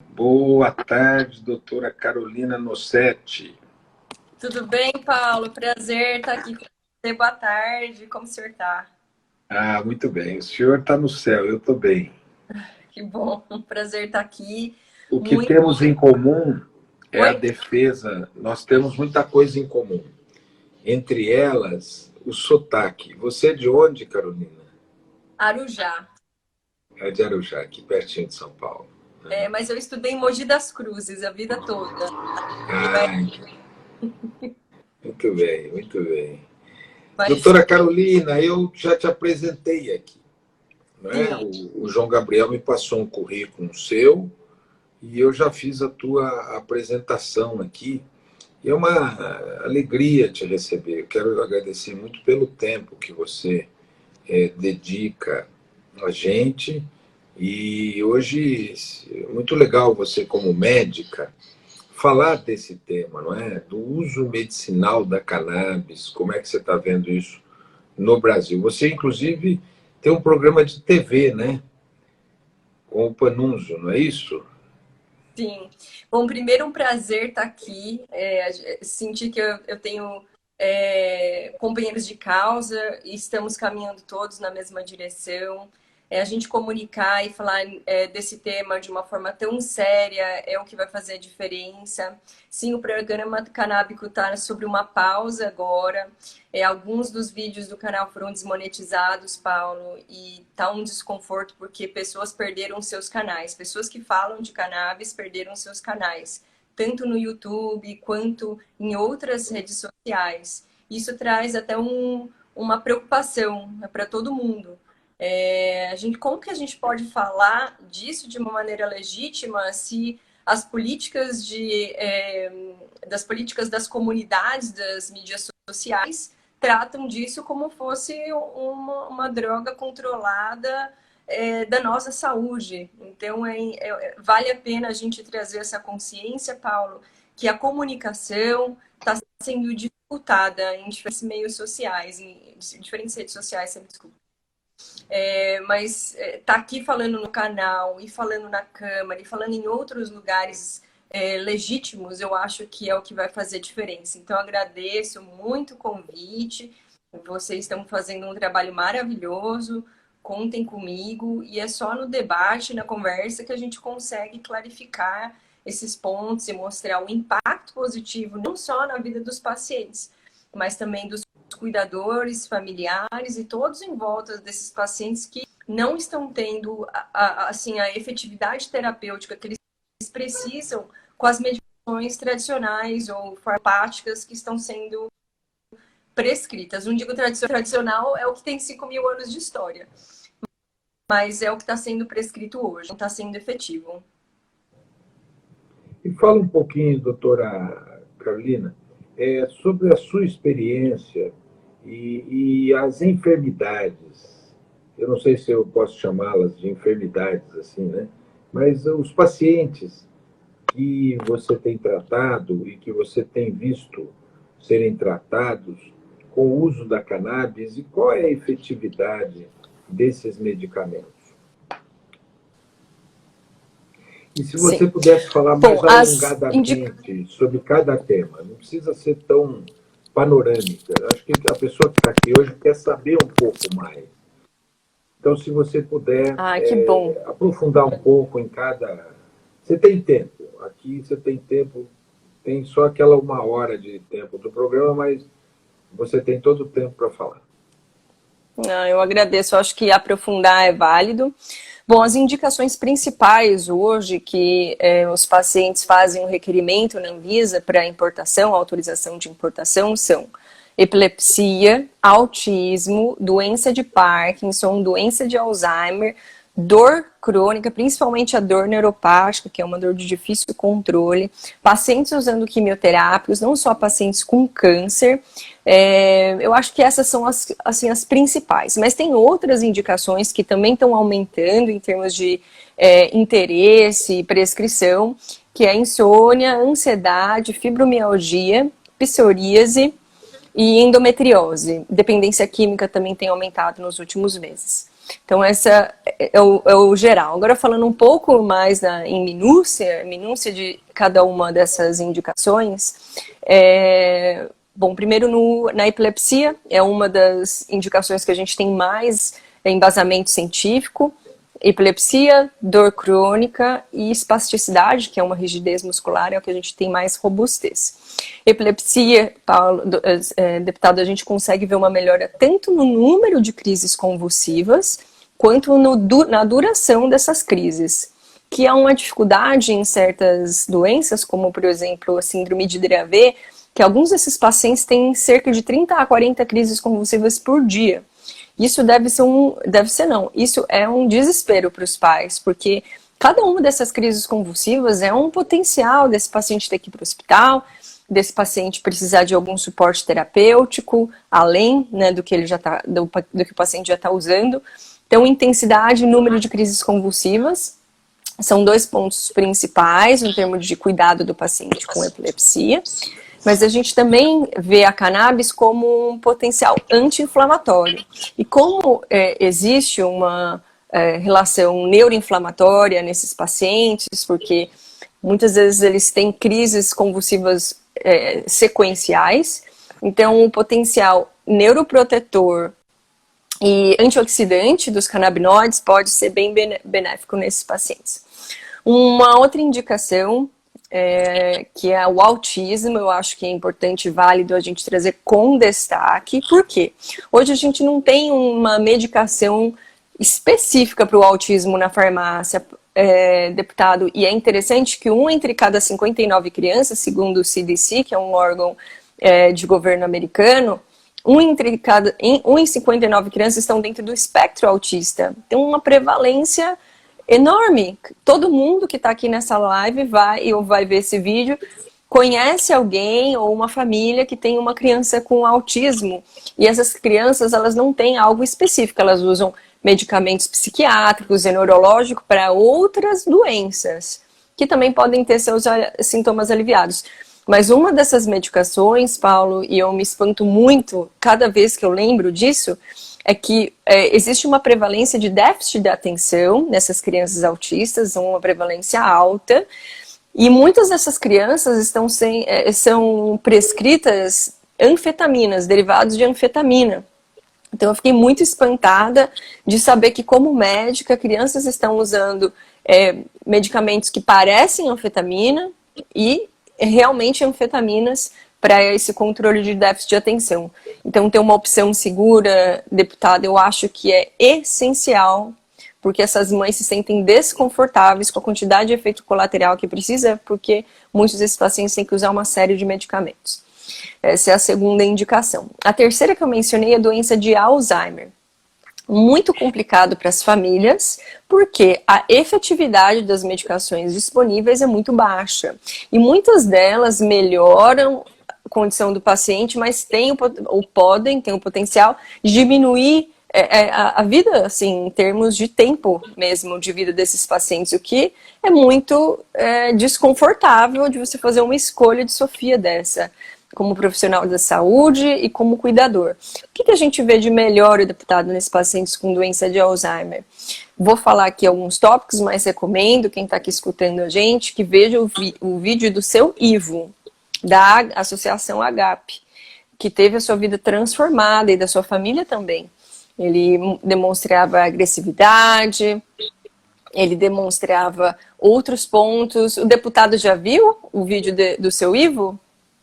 Boa tarde, doutora Carolina Nossetti. Tudo bem, Paulo? Prazer estar aqui com você. Boa tarde. Como o senhor está? Muito bem. O senhor está no céu, eu estou bem. Que bom. Um prazer estar aqui. O que Muito. temos em comum é a Oi? defesa. Nós temos muita coisa em comum. Entre elas, o sotaque. Você é de onde, Carolina? Arujá. É de Arujá, aqui pertinho de São Paulo. Mas eu estudei em Mogi das Cruzes a vida toda. Ah, muito bem, muito bem. Mas Doutora Carolina, eu já te apresentei aqui, não é? sim, O João Gabriel me passou um currículo seu e eu já fiz a tua apresentação aqui. E é uma alegria te receber. Eu quero agradecer muito pelo tempo que você dedica a gente. E hoje é muito legal você, como médica, falar desse tema, não é? Do uso medicinal da cannabis. Como é que você está vendo isso no Brasil? Você, inclusive, tem um programa de TV, né? Com o Panunzio, não é isso? sim. Bom, primeiro um prazer estar aqui. Sentir que eu tenho companheiros de causa e estamos caminhando todos na mesma direção. A gente comunicar e falar desse tema de uma forma tão séria é o que vai fazer a diferença. Sim, o programa canábico está sobre uma pausa agora. Alguns dos vídeos do canal foram desmonetizados, Paulo, e tá um desconforto porque pessoas perderam seus canais. Pessoas que falam de cannabis perderam seus canais, tanto no YouTube quanto em outras redes sociais. Isso traz até uma preocupação, né, para todo mundo. Como que a gente pode falar disso de uma maneira legítima se as políticas das políticas das comunidades, das mídias sociais, tratam disso como fosse uma droga controlada da nossa saúde. Então, vale a pena a gente trazer essa consciência, Paulo, que a comunicação está sendo dificultada em diferentes meios sociais, em diferentes redes sociais, sempre desculpa. Mas tá aqui falando no canal, e falando na Câmara, e falando em outros lugares legítimos, eu acho que é o que vai fazer diferença. Então, agradeço muito o convite. Vocês estão fazendo um trabalho maravilhoso. Contem comigo. E é só no debate, na conversa, que a gente consegue clarificar esses pontos e mostrar o impacto positivo, não só na vida dos pacientes, mas também dos cuidadores, familiares e todos em volta desses pacientes que não estão tendo assim, a efetividade terapêutica que eles precisam com as medicações tradicionais ou farmacêuticas que estão sendo prescritas. Não digo tradicional, é o que tem 5.000 anos de história, mas é o que está sendo prescrito hoje, não está sendo efetivo. E fala um pouquinho, doutora Carolina, sobre a sua experiência e as enfermidades. Eu não sei se eu posso chamá-las de enfermidades assim, né? Mas os pacientes que você tem tratado e que você tem visto serem tratados com o uso da cannabis e qual é a efetividade desses medicamentos? E se você Sim. pudesse falar Bom, mais alongadamente sobre cada tema, não precisa ser tão panorâmica. Acho que a pessoa que está aqui hoje quer saber um pouco mais. Então, se você puder que bom. aprofundar um pouco em cada. Você tem tempo. Aqui você tem tempo, tem só aquela 1 hora de tempo do programa, mas você tem todo o tempo para falar. Eu agradeço, eu acho que aprofundar é válido. Bom, as indicações principais hoje que os pacientes fazem um requerimento na Anvisa para importação, autorização de importação, são epilepsia, autismo, doença de Parkinson, doença de Alzheimer, dor crônica, principalmente a dor neuropática, que é uma dor de difícil controle, pacientes usando quimioterápicos, não só pacientes com câncer. Eu acho que essas são as principais, mas tem outras indicações que também estão aumentando em termos de interesse e prescrição, que é insônia, ansiedade, fibromialgia, psoríase e endometriose. Dependência química também tem aumentado nos últimos meses. Então, essa é o geral. Agora, falando um pouco mais em minúcia de cada uma dessas indicações, bom, primeiro na epilepsia, é uma das indicações que a gente tem mais embasamento científico. Epilepsia, dor crônica e espasticidade, que é uma rigidez muscular, é o que a gente tem mais robustez. Epilepsia, Paulo, deputado, a gente consegue ver uma melhora tanto no número de crises convulsivas, quanto na duração dessas crises, que é uma dificuldade em certas doenças, como, por exemplo, a síndrome de Dravet, que alguns desses pacientes têm cerca de 30 a 40 crises convulsivas por dia. Isso isso é um desespero para os pais, porque cada uma dessas crises convulsivas é um potencial desse paciente ter que ir para o hospital, desse paciente precisar de algum suporte terapêutico, além, né, do que o paciente já está usando. Então, intensidade e número de crises convulsivas são 2 pontos principais em termos de cuidado do paciente com epilepsia. Mas a gente também vê a cannabis como um potencial anti-inflamatório. E como existe uma relação neuroinflamatória nesses pacientes, porque muitas vezes eles têm crises convulsivas sequenciais, então o potencial neuroprotetor e antioxidante dos canabinoides pode ser bem benéfico nesses pacientes. Uma outra indicação que é o autismo, eu acho que é importante e válido a gente trazer com destaque. Por quê? Hoje a gente não tem uma medicação específica para o autismo na farmácia, deputado, e é interessante que 1 entre cada 59 crianças, segundo o CDC, que é um órgão de governo americano, 1 em 59 crianças estão dentro do espectro autista. Tem uma prevalência enorme. Todo mundo que está aqui nessa live vai ver esse vídeo, conhece alguém ou uma família que tem uma criança com autismo. E essas crianças, elas não têm algo específico, elas usam medicamentos psiquiátricos e neurológicos para outras doenças, que também podem ter seus sintomas aliviados. Mas uma dessas medicações, Paulo, e eu me espanto muito cada vez que eu lembro disso, é que existe uma prevalência de déficit de atenção nessas crianças autistas, uma prevalência alta, e muitas dessas crianças são prescritas anfetaminas, derivados de anfetamina. Então eu fiquei muito espantada de saber que, como médica, crianças estão usando medicamentos que parecem anfetamina e realmente anfetaminas para esse controle de déficit de atenção. Então, ter uma opção segura, deputada, eu acho que é essencial, porque essas mães se sentem desconfortáveis com a quantidade de efeito colateral que precisa, porque muitos desses pacientes têm que usar uma série de medicamentos. Essa é a segunda indicação. A terceira que eu mencionei é a doença de Alzheimer. Muito complicado para as famílias, porque a efetividade das medicações disponíveis é muito baixa. E muitas delas melhoram condição do paciente, mas podem ter o potencial de diminuir a vida, assim, em termos de tempo mesmo de vida desses pacientes, o que é muito desconfortável de você fazer uma escolha de Sofia dessa, como profissional da saúde e como cuidador. O que a gente vê de melhor, deputado, nesses pacientes com doença de Alzheimer? Vou falar aqui alguns tópicos, mas recomendo quem está aqui escutando a gente que veja o vídeo do seu Ivo, da Associação AGAP, que teve a sua vida transformada e da sua família também. Ele demonstrava agressividade, ele demonstrava outros pontos. O deputado já viu o vídeo do seu Ivo?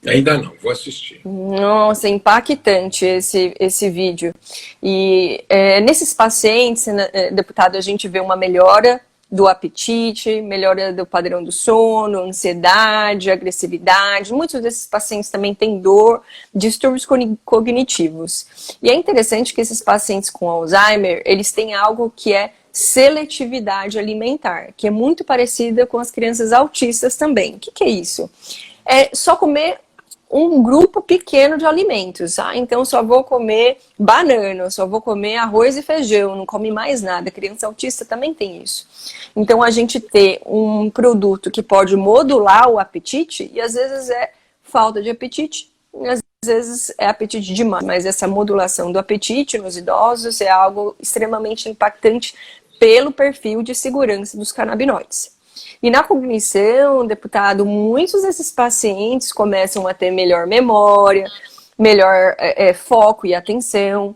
Ainda não, vou assistir. Nossa, impactante esse vídeo. E nesses pacientes, deputado, a gente vê uma melhora do apetite, melhora do padrão do sono, ansiedade, agressividade. Muitos desses pacientes também têm dor, distúrbios cognitivos. E é interessante que esses pacientes com Alzheimer, eles têm algo que é seletividade alimentar, que é muito parecida com as crianças autistas também. O que é isso? É só comer um grupo pequeno de alimentos, então só vou comer banana, só vou comer arroz e feijão, não come mais nada. Criança autista também tem isso. Então a gente ter um produto que pode modular o apetite, e às vezes é falta de apetite, e às vezes é apetite demais, mas essa modulação do apetite nos idosos é algo extremamente impactante pelo perfil de segurança dos canabinoides. E na cognição, deputado, muitos desses pacientes começam a ter melhor memória, melhor foco e atenção.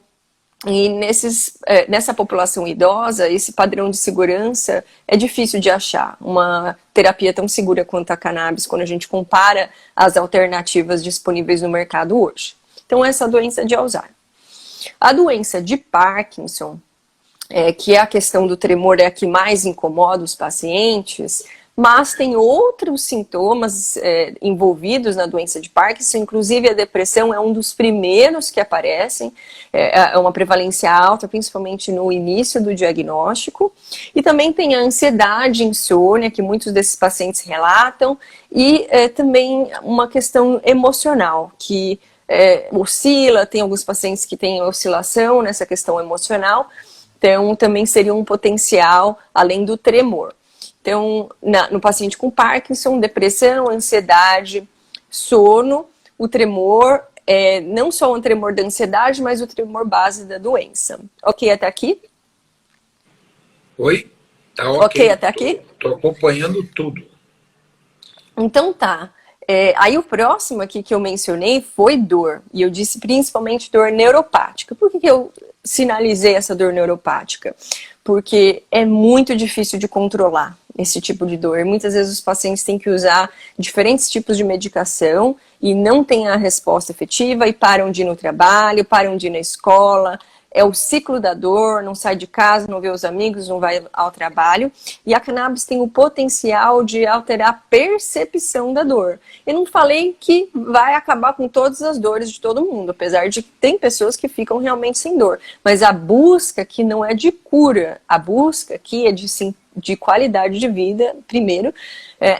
E nessa população idosa, esse padrão de segurança é difícil de achar. Uma terapia tão segura quanto a cannabis, quando a gente compara as alternativas disponíveis no mercado hoje. Então, essa doença de Alzheimer. A doença de Parkinson, que é a questão do tremor, é a que mais incomoda os pacientes, mas tem outros sintomas envolvidos na doença de Parkinson, inclusive a depressão é um dos primeiros que aparecem, é uma prevalência alta, principalmente no início do diagnóstico, e também tem a ansiedade, insônia, que muitos desses pacientes relatam, e também uma questão emocional, que oscila, tem alguns pacientes que têm oscilação nessa questão emocional, então também seria um potencial além do tremor. Então, no paciente com Parkinson, depressão, ansiedade, sono, o tremor, não só o tremor da ansiedade, mas o tremor base da doença. Ok até aqui? Oi? Tá ok até aqui? Estou acompanhando tudo. Então tá. Aí o próximo aqui que eu mencionei foi dor. E eu disse principalmente dor neuropática. Por que eu sinalizei essa dor neuropática? Porque é muito difícil de controlar esse tipo de dor. Muitas vezes os pacientes têm que usar diferentes tipos de medicação e não têm a resposta efetiva e param de ir no trabalho, param de ir na escola. É o ciclo da dor, não sai de casa, não vê os amigos, não vai ao trabalho. E a cannabis tem o potencial de alterar a percepção da dor. Eu não falei que vai acabar com todas as dores de todo mundo, apesar de que tem pessoas que ficam realmente sem dor. Mas a busca aqui não é de cura, a busca aqui é de qualidade de vida, primeiro,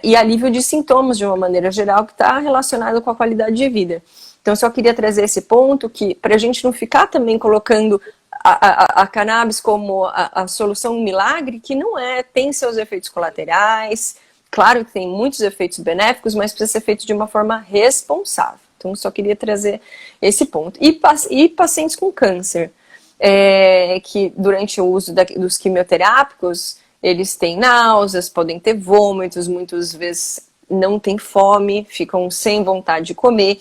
e alívio de sintomas de uma maneira geral, que está relacionado com a qualidade de vida. Então, eu só queria trazer esse ponto, que para a gente não ficar também colocando a cannabis como a solução milagre, que não é, tem seus efeitos colaterais, claro que tem muitos efeitos benéficos, mas precisa ser feito de uma forma responsável. Então, eu só queria trazer esse ponto. E pacientes com câncer, que durante o uso dos quimioterápicos, eles têm náuseas, podem ter vômitos, muitas vezes não têm fome, ficam sem vontade de comer.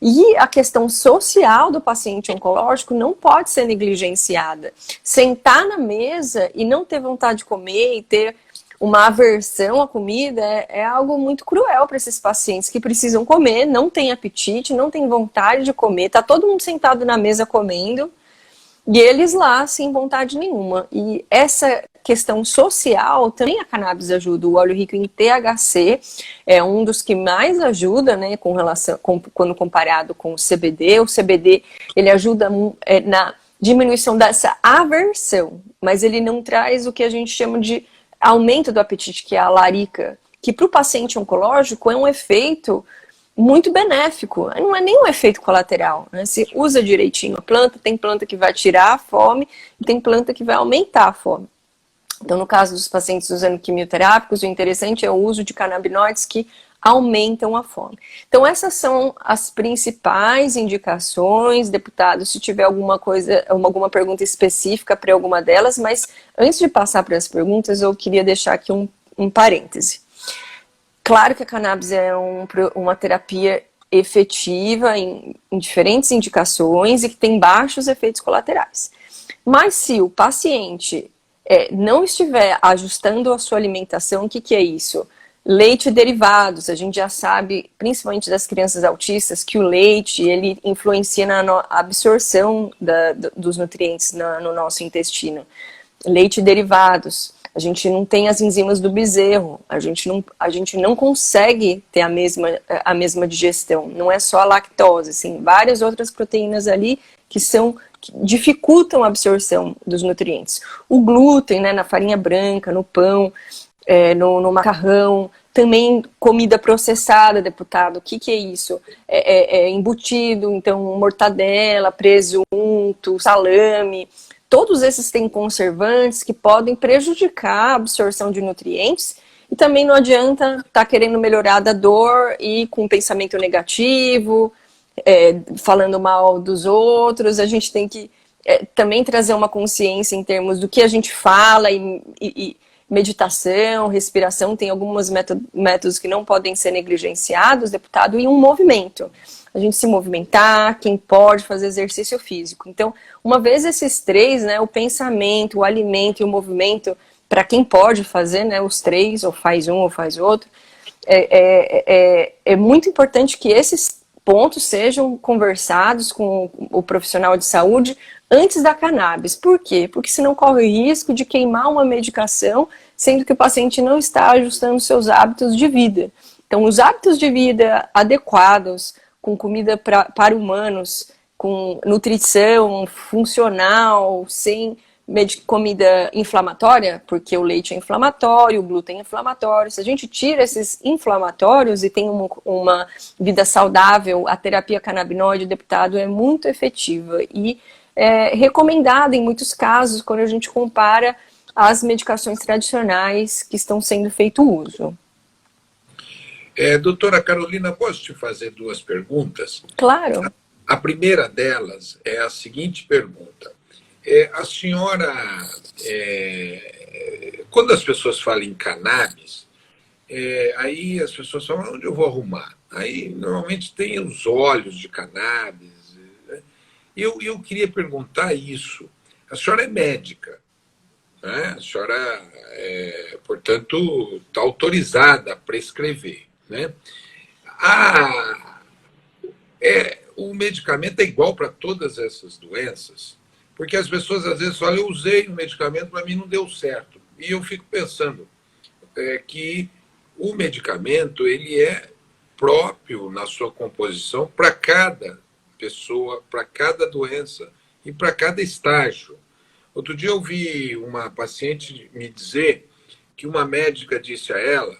E a questão social do paciente oncológico não pode ser negligenciada. Sentar na mesa e não ter vontade de comer e ter uma aversão à comida é algo muito cruel para esses pacientes que precisam comer, não têm apetite, não têm vontade de comer, tá todo mundo sentado na mesa comendo e eles lá sem vontade nenhuma. E essa questão social, também a cannabis ajuda. O óleo rico em THC é um dos que mais ajuda, né, quando comparado com o CBD. O CBD, ele ajuda na diminuição dessa aversão, mas ele não traz o que a gente chama de aumento do apetite, que é a larica, que para o paciente oncológico é um efeito muito benéfico, não é nem um efeito colateral, né? Se usa direitinho a planta, tem planta que vai tirar a fome e tem planta que vai aumentar a fome. Então, no caso dos pacientes usando quimioterápicos, o interessante é o uso de canabinoides que aumentam a fome. Então, essas são as principais indicações, deputado, se tiver alguma pergunta específica para alguma delas, mas antes de passar para as perguntas, eu queria deixar aqui um parêntese. Claro que a cannabis é uma terapia efetiva em diferentes indicações e que tem baixos efeitos colaterais. Mas se o paciente não estiver ajustando a sua alimentação, o que é isso? Leite e derivados, a gente já sabe, principalmente das crianças autistas, que o leite ele influencia na absorção dos nutrientes no nosso intestino. Leite e derivados, a gente não tem as enzimas do bezerro, a gente não consegue ter a mesma digestão, não é só a lactose, assim, várias outras proteínas ali que dificultam a absorção dos nutrientes. O glúten, né, na farinha branca, no pão, no macarrão, também comida processada, deputado. O que é isso? Embutido, então mortadela, presunto, salame. Todos esses têm conservantes que podem prejudicar a absorção de nutrientes. E também não adianta estar querendo melhorar da dor e com pensamento negativo, falando mal dos outros, a gente tem que também trazer uma consciência em termos do que a gente fala e meditação, respiração, tem alguns métodos que não podem ser negligenciados, deputado, e um movimento. A gente se movimentar, quem pode fazer exercício físico. Então, uma vez esses três, né, o pensamento, o alimento e o movimento, para quem pode fazer, né, os três, ou faz um ou faz outro, é muito importante que esses pontos sejam conversados com o profissional de saúde antes da cannabis. Por quê? Porque senão corre o risco de queimar uma medicação, sendo que o paciente não está ajustando seus hábitos de vida. Então, os hábitos de vida adequados, com comida para humanos, com nutrição funcional, sem comida inflamatória, porque o leite é inflamatório, o glúten é inflamatório. Se a gente tira esses inflamatórios e tem uma vida saudável, a terapia canabinoide, deputado, é muito efetiva e é recomendada em muitos casos quando a gente compara as medicações tradicionais que estão sendo feito uso. Doutora Carolina, posso te fazer duas perguntas? Claro. A primeira delas é a seguinte pergunta. A senhora, quando as pessoas falam em cannabis, aí as pessoas falam, onde eu vou arrumar? Aí normalmente tem os óleos de cannabis. Né? Eu queria perguntar isso. A senhora é médica, né? A senhora, portanto, está autorizada a prescrever. Né? O medicamento é igual para todas essas doenças? Porque as pessoas às vezes falam, eu usei o medicamento, mas mim não deu certo. E eu fico pensando que o medicamento ele é próprio na sua composição para cada pessoa, para cada doença e para cada estágio. Outro dia eu vi uma paciente me dizer que uma médica disse a ela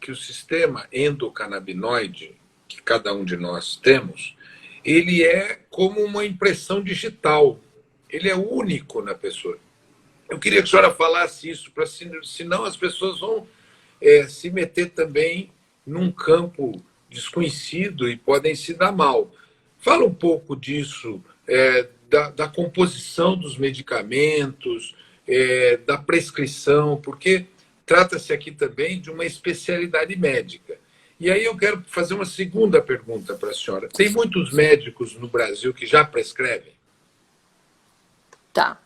que o sistema endocannabinoide, que cada um de nós temos, ele é como uma impressão digital. Ele é único na pessoa. Eu queria que a senhora falasse isso, senão as pessoas vão se meter também num campo desconhecido e podem se dar mal. Fala um pouco disso, da composição dos medicamentos, da prescrição, porque trata-se aqui também de uma especialidade médica. E aí eu quero fazer uma segunda pergunta para a senhora. Tem muitos médicos no Brasil que já prescrevem? Tá.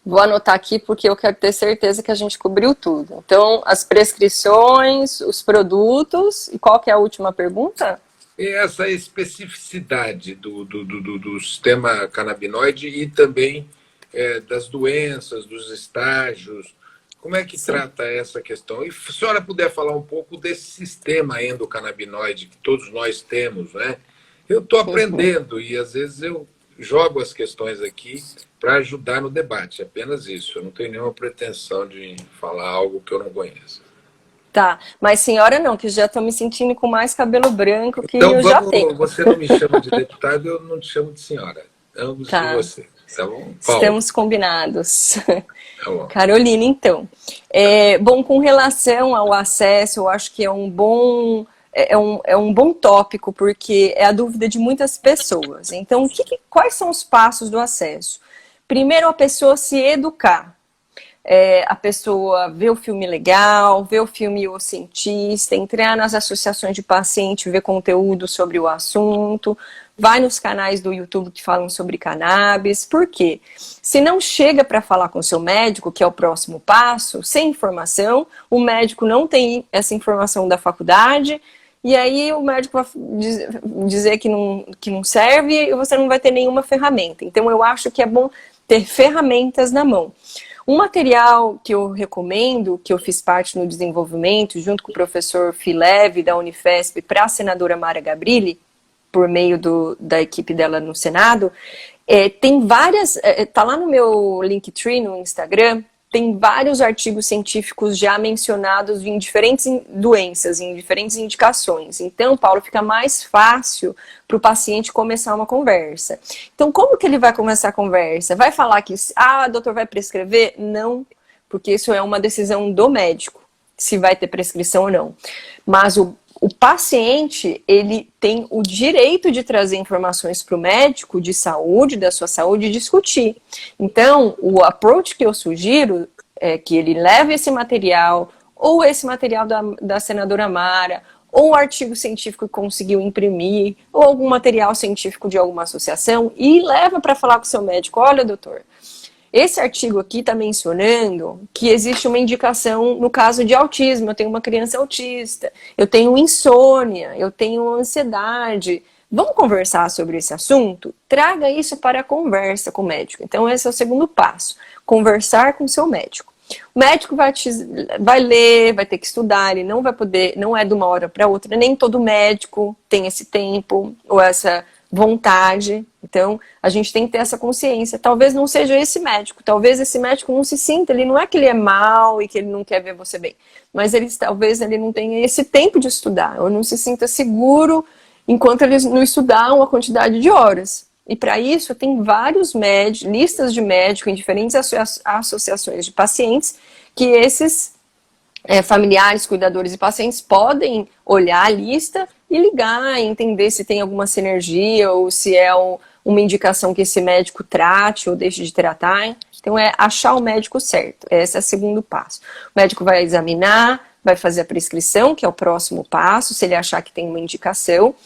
Vou anotar aqui porque eu quero ter certeza que a gente cobriu tudo. Então, as prescrições, os produtos, e qual que é a última pergunta? Essa especificidade do sistema canabinoide e também das doenças, dos estágios. Como é que Sim. trata essa questão? E se a senhora puder falar um pouco desse sistema endocannabinoide que todos nós temos, né? Eu estou aprendendo e às vezes eu jogo as questões aqui para ajudar no debate, apenas isso. Eu não tenho nenhuma pretensão de falar algo que eu não conheço. Tá, mas senhora não, que já estou me sentindo com mais cabelo branco que então, eu já tenho. Você não me chama de deputado, eu não te chamo de senhora. Ambos de você. Tá bom? Estamos combinados. Tá bom. Carolina, então. Bom, com relação ao acesso, eu acho que é um bom tópico, porque é a dúvida de muitas pessoas. Então, quais são os passos do acesso? Primeiro, a pessoa se educar. A pessoa ver o filme legal, ver o filme O Cientista, entrar nas associações de paciente, ver conteúdo sobre o assunto, vai nos canais do YouTube que falam sobre cannabis. Por quê? Se não chega para falar com o seu médico, que é o próximo passo, sem informação, o médico não tem essa informação da faculdade, e aí o médico vai dizer que não serve e você não vai ter nenhuma ferramenta. Então eu acho que é bom ter ferramentas na mão. Um material que eu recomendo, que eu fiz parte no desenvolvimento, junto com o professor Fileve, da Unifesp, para a senadora Mara Gabrilli, por meio da equipe dela no Senado, tem várias, tá lá no meu Linktree, no Instagram, tem vários artigos científicos já mencionados em diferentes doenças, em diferentes indicações. Então, Paulo, fica mais fácil para o paciente começar uma conversa. Então, como que ele vai começar a conversa? Vai falar que, doutor, vai prescrever? Não, porque isso é uma decisão do médico, se vai ter prescrição ou não. Mas o paciente, ele tem o direito de trazer informações para o médico de saúde, da sua saúde, e discutir. Então, o approach que eu sugiro é que ele leve esse material, ou esse material da senadora Mara, ou um artigo científico que conseguiu imprimir, ou algum material científico de alguma associação, e leva para falar com o seu médico: olha, doutor, esse artigo aqui está mencionando que existe uma indicação no caso de autismo. Eu tenho uma criança autista, eu tenho insônia, eu tenho ansiedade. Vamos conversar sobre esse assunto? Traga isso para a conversa com o médico. Então, esse é o segundo passo: conversar com o seu médico. O médico vai ler, vai ter que estudar, ele não vai poder, não é de uma hora para outra, nem todo médico tem esse tempo ou essa vontade. Então, a gente tem que ter essa consciência. Talvez não seja esse médico, talvez esse médico não se sinta, ele não é que ele é mau e que ele não quer ver você bem, mas talvez ele não tenha esse tempo de estudar, ou não se sinta seguro enquanto ele não estudar uma quantidade de horas. E para isso, tem vários listas de médicos em diferentes associações de pacientes, que esses familiares, cuidadores e pacientes podem olhar a lista e ligar, e entender se tem alguma sinergia ou se é uma indicação que esse médico trate ou deixe de tratar. Então, é achar o médico certo. Esse é o segundo passo. O médico vai examinar, vai fazer a prescrição, que é o próximo passo, se ele achar que tem uma indicação.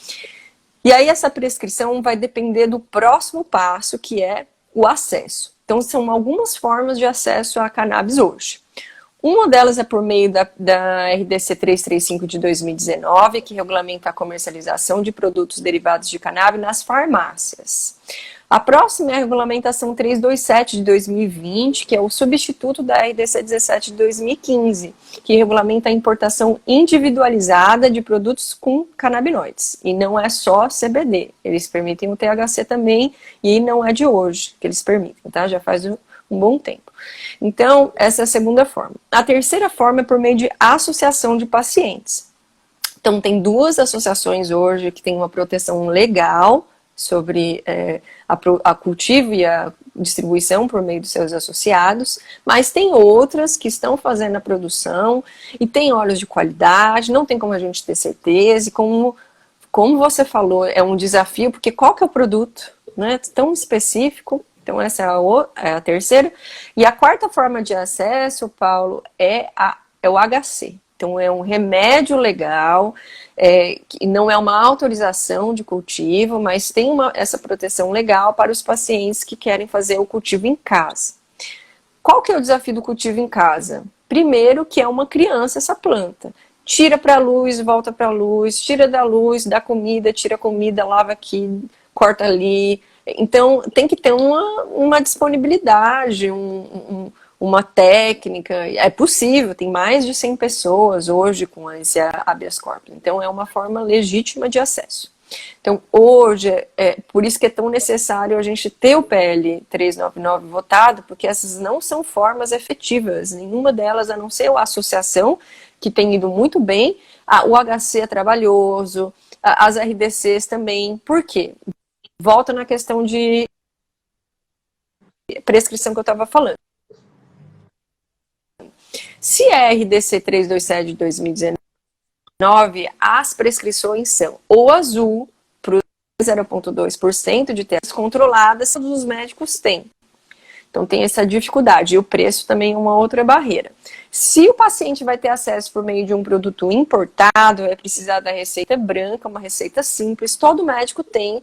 E aí essa prescrição vai depender do próximo passo, que é o acesso. Então, são algumas formas de acesso à cannabis hoje. Uma delas é por meio da RDC 335 de 2019, que regulamenta a comercialização de produtos derivados de cannabis nas farmácias. A próxima é a regulamentação 327 de 2020, que é o substituto da RDC 17 de 2015, que regulamenta a importação individualizada de produtos com canabinoides. E não é só CBD, eles permitem o THC também, e não é de hoje que eles permitem, tá? Já faz um bom tempo. Então, essa é a segunda forma. A terceira forma é por meio de associação de pacientes. Então, tem duas associações hoje que têm uma proteção legal sobre a cultivo e a distribuição por meio dos seus associados, mas tem outras que estão fazendo a produção e tem óleos de qualidade, não tem como a gente ter certeza, e como você falou, é um desafio, porque qual que é o produto, né, tão específico. Então, essa é a terceira. E a quarta forma de acesso, Paulo, é o HC. Então, é um remédio legal, que não é uma autorização de cultivo, mas tem essa proteção legal para os pacientes que querem fazer o cultivo em casa. Qual que é o desafio do cultivo em casa? Primeiro, que é uma criança essa planta. Tira para a luz, volta para a luz, tira da luz, dá comida, tira a comida, lava aqui, corta ali. Então, tem que ter uma disponibilidade, uma técnica. É possível, tem mais de 100 pessoas hoje com esse habeas corpus. Então, é uma forma legítima de acesso. Então, hoje, por isso que é tão necessário a gente ter o PL 399 votado, porque essas não são formas efetivas, nenhuma delas, a não ser a associação, que tem ido muito bem, o HC é trabalhoso, as RDCs também. Por quê? Volta na questão de prescrição que eu estava falando. Se é RDC 327 de 2019, as prescrições são ou azul, para 0,2% de testes controladas, todos os médicos têm. Então tem essa dificuldade, e o preço também é uma outra barreira. Se o paciente vai ter acesso por meio de um produto importado, vai precisar da receita branca, uma receita simples, todo médico tem,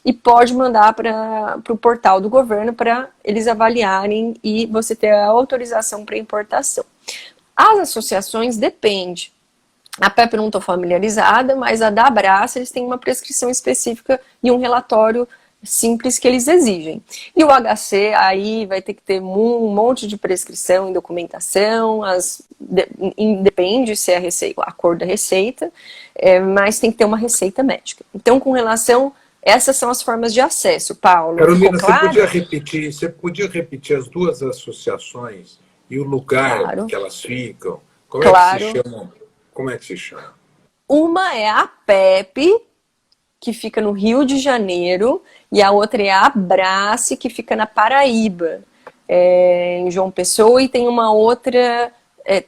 e pode mandar para o portal do governo para eles avaliarem e você ter a autorização para importação. As associações depende. A PEP eu não estou familiarizada, mas a da Abraça, eles têm uma prescrição específica e um relatório simples que eles exigem. E o HC, aí vai ter que ter um monte de prescrição e documentação, depende se é a cor da receita, mas tem que ter uma receita médica. Então, com relação... Essas são as formas de acesso, Paulo. Carolina, claro? Você podia repetir as duas associações e o lugar claro. Que elas ficam? Como claro. É que se chamam? Como é que se chama? Uma é a PEP, que fica no Rio de Janeiro, e a outra é a Abrace, que fica na Paraíba, em João Pessoa, e tem uma outra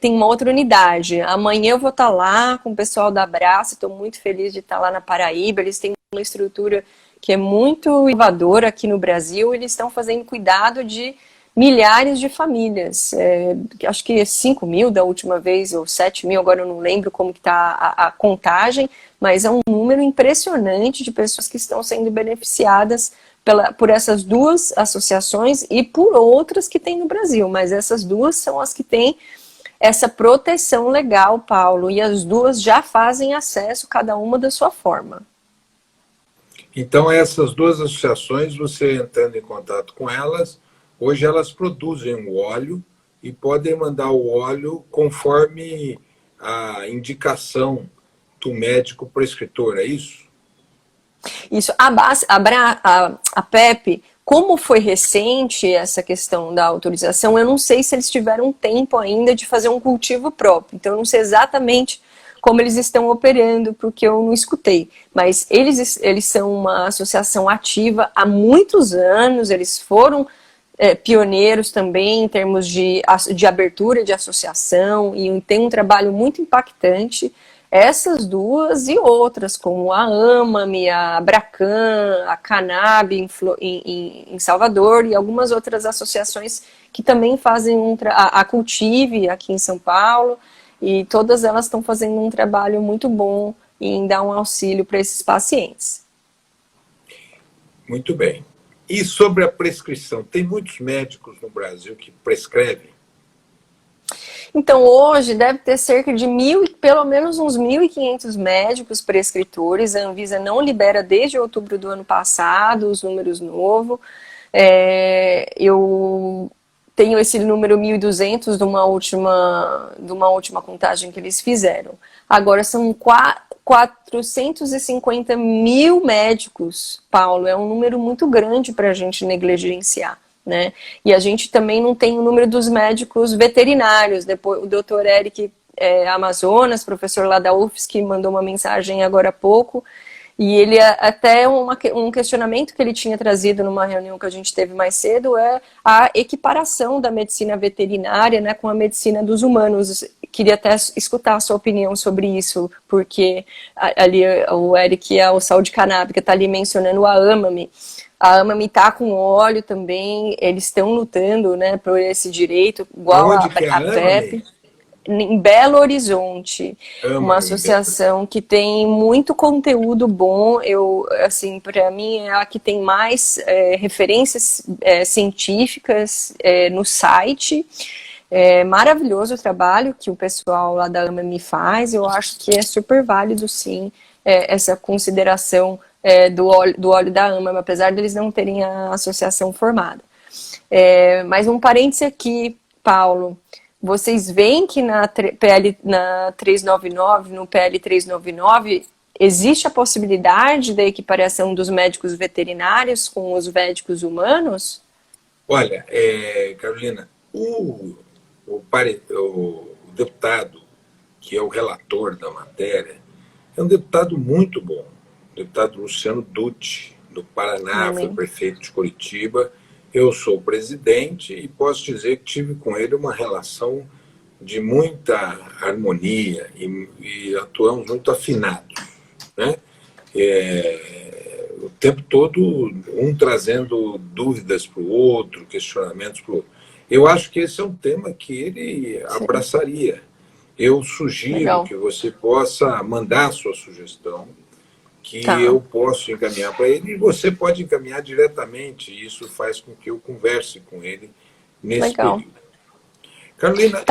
tem uma outra unidade. Amanhã eu vou estar lá com o pessoal da Abraça, estou muito feliz de estar lá na Paraíba. Eles têm uma estrutura que é muito inovadora aqui no Brasil. Eles estão fazendo cuidado de milhares de famílias. Acho que 5 mil da última vez, ou 7 mil, agora eu não lembro como que está a contagem, mas é um número impressionante de pessoas que estão sendo beneficiadas por essas duas associações e por outras que tem no Brasil, mas essas duas são as que têm essa proteção legal, Paulo, e as duas já fazem acesso, cada uma da sua forma. Então, essas duas associações, você entrando em contato com elas, hoje elas produzem o óleo e podem mandar o óleo conforme a indicação do médico prescritor, é isso? Isso. A PEP, como foi recente essa questão da autorização, eu não sei se eles tiveram tempo ainda de fazer um cultivo próprio. Então, eu não sei exatamente como eles estão operando, porque eu não escutei. Mas eles são uma associação ativa há muitos anos, eles foram pioneiros também em termos de abertura de associação, e tem um trabalho muito impactante. Essas duas e outras, como a AMAME, a Abracan, a Canab em Salvador, e algumas outras associações que também fazem a Cultive aqui em São Paulo, e todas elas estão fazendo um trabalho muito bom em dar um auxílio para esses pacientes. Muito bem. E sobre a prescrição, tem muitos médicos no Brasil que prescrevem? Então, hoje deve ter cerca de pelo menos uns 1.500 médicos prescritores. A Anvisa não libera desde outubro do ano passado os números novos. Eu tenho esse número 1.200 de uma última contagem que eles fizeram. Agora, são 450 mil médicos, Paulo. É um número muito grande para a gente negligenciar. Né? E a gente também não tem o número dos médicos veterinários. Depois, o doutor Eric Amazonas, professor lá da UFSC, mandou uma mensagem agora há pouco, e ele até um questionamento que ele tinha trazido numa reunião que a gente teve mais cedo é a equiparação da medicina veterinária, né, com a medicina dos humanos. Queria até escutar a sua opinião sobre isso, porque ali o Eric, o Saúde Canábica, está ali mencionando a AMAME. A AMAME está com óleo também, eles estão lutando, né, por esse direito, igual a PEP, em Belo Horizonte, uma associação que tem muito conteúdo bom. Assim, para mim é a que tem mais referências científicas no site. É maravilhoso o trabalho que o pessoal lá da AMAME faz. Eu acho que é super válido, sim, essa consideração do óleo da AMAME, apesar deles não terem a associação formada. Mas um parêntese aqui, Paulo, vocês veem que no PL 399, existe a possibilidade da equiparação dos médicos veterinários com os médicos humanos? Olha, Carolina, o deputado, que é o relator da matéria, é um deputado muito bom. Deputado Luciano Dutti, do Paraná, foi prefeito de Curitiba. Eu sou presidente e posso dizer que tive com ele uma relação de muita harmonia e atuamos muito afinados, né? O tempo todo, um trazendo dúvidas para o outro, questionamentos para o outro. Eu acho que esse é um tema que ele abraçaria. Eu sugiro que você possa mandar a sua sugestão, que eu posso encaminhar para ele, e você pode encaminhar diretamente, e isso faz com que eu converse com ele nesse período. Carolina,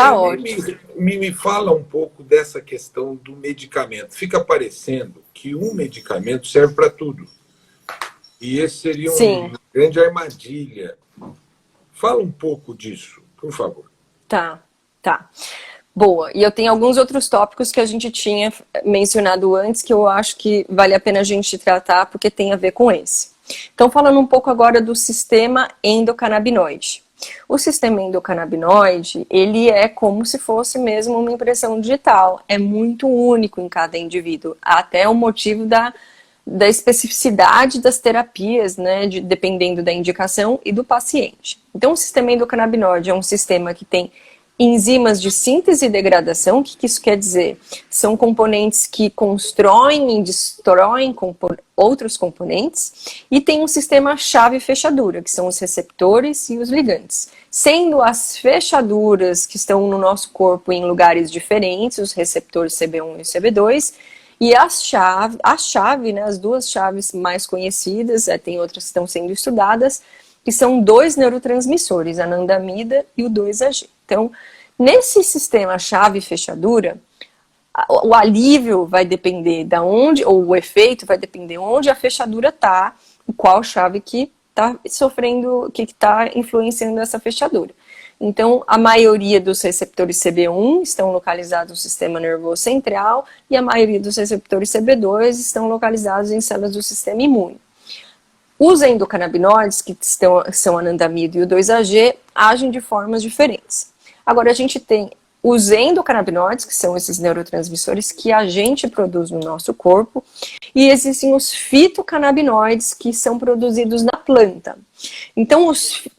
me fala um pouco dessa questão do medicamento. Fica parecendo que um medicamento serve para tudo. E esse seria uma grande armadilha. Fala um pouco disso, por favor. Tá. Boa, e eu tenho alguns outros tópicos que a gente tinha mencionado antes que eu acho que vale a pena a gente tratar porque tem a ver com esse. Então, falando um pouco agora do sistema endocannabinoide. O sistema endocannabinoide, ele é como se fosse mesmo uma impressão digital, é muito único em cada indivíduo, até o motivo da especificidade das terapias, né, dependendo da indicação e do paciente. Então, o sistema endocannabinoide é um sistema que tem enzimas de síntese e degradação. O que isso quer dizer? São componentes que constroem e destroem outros componentes, e tem um sistema chave-fechadura, que são os receptores e os ligandes. Sendo as fechaduras que estão no nosso corpo em lugares diferentes, os receptores CB1 e CB2, e a chave, né, as duas chaves mais conhecidas, tem outras que estão sendo estudadas, que são dois neurotransmissores, a anandamida e o 2-AG. Então, nesse sistema chave-fechadura, o alívio vai depender de onde, ou o efeito vai depender onde a fechadura está, e qual chave que está sofrendo, que está influenciando essa fechadura. Então, a maioria dos receptores CB1 estão localizados no sistema nervoso central, e a maioria dos receptores CB2 estão localizados em células do sistema imune. Os endocannabinoides, que são a anandamida e o 2-AG, agem de formas diferentes. Agora, a gente tem os endocannabinoides, que são esses neurotransmissores que a gente produz no nosso corpo, e existem os fitocannabinoides, que são produzidos na planta. Então,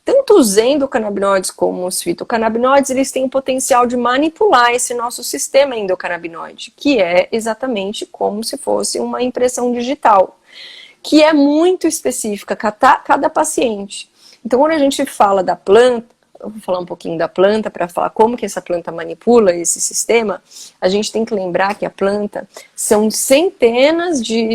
tanto os endocannabinoides como os fitocannabinoides, eles têm o potencial de manipular esse nosso sistema endocannabinoide, que é exatamente como se fosse uma impressão digital, que é muito específica cada paciente. Então, quando a gente fala da planta, eu vou falar um pouquinho da planta para falar como que essa planta manipula esse sistema, a gente tem que lembrar que a planta são centenas de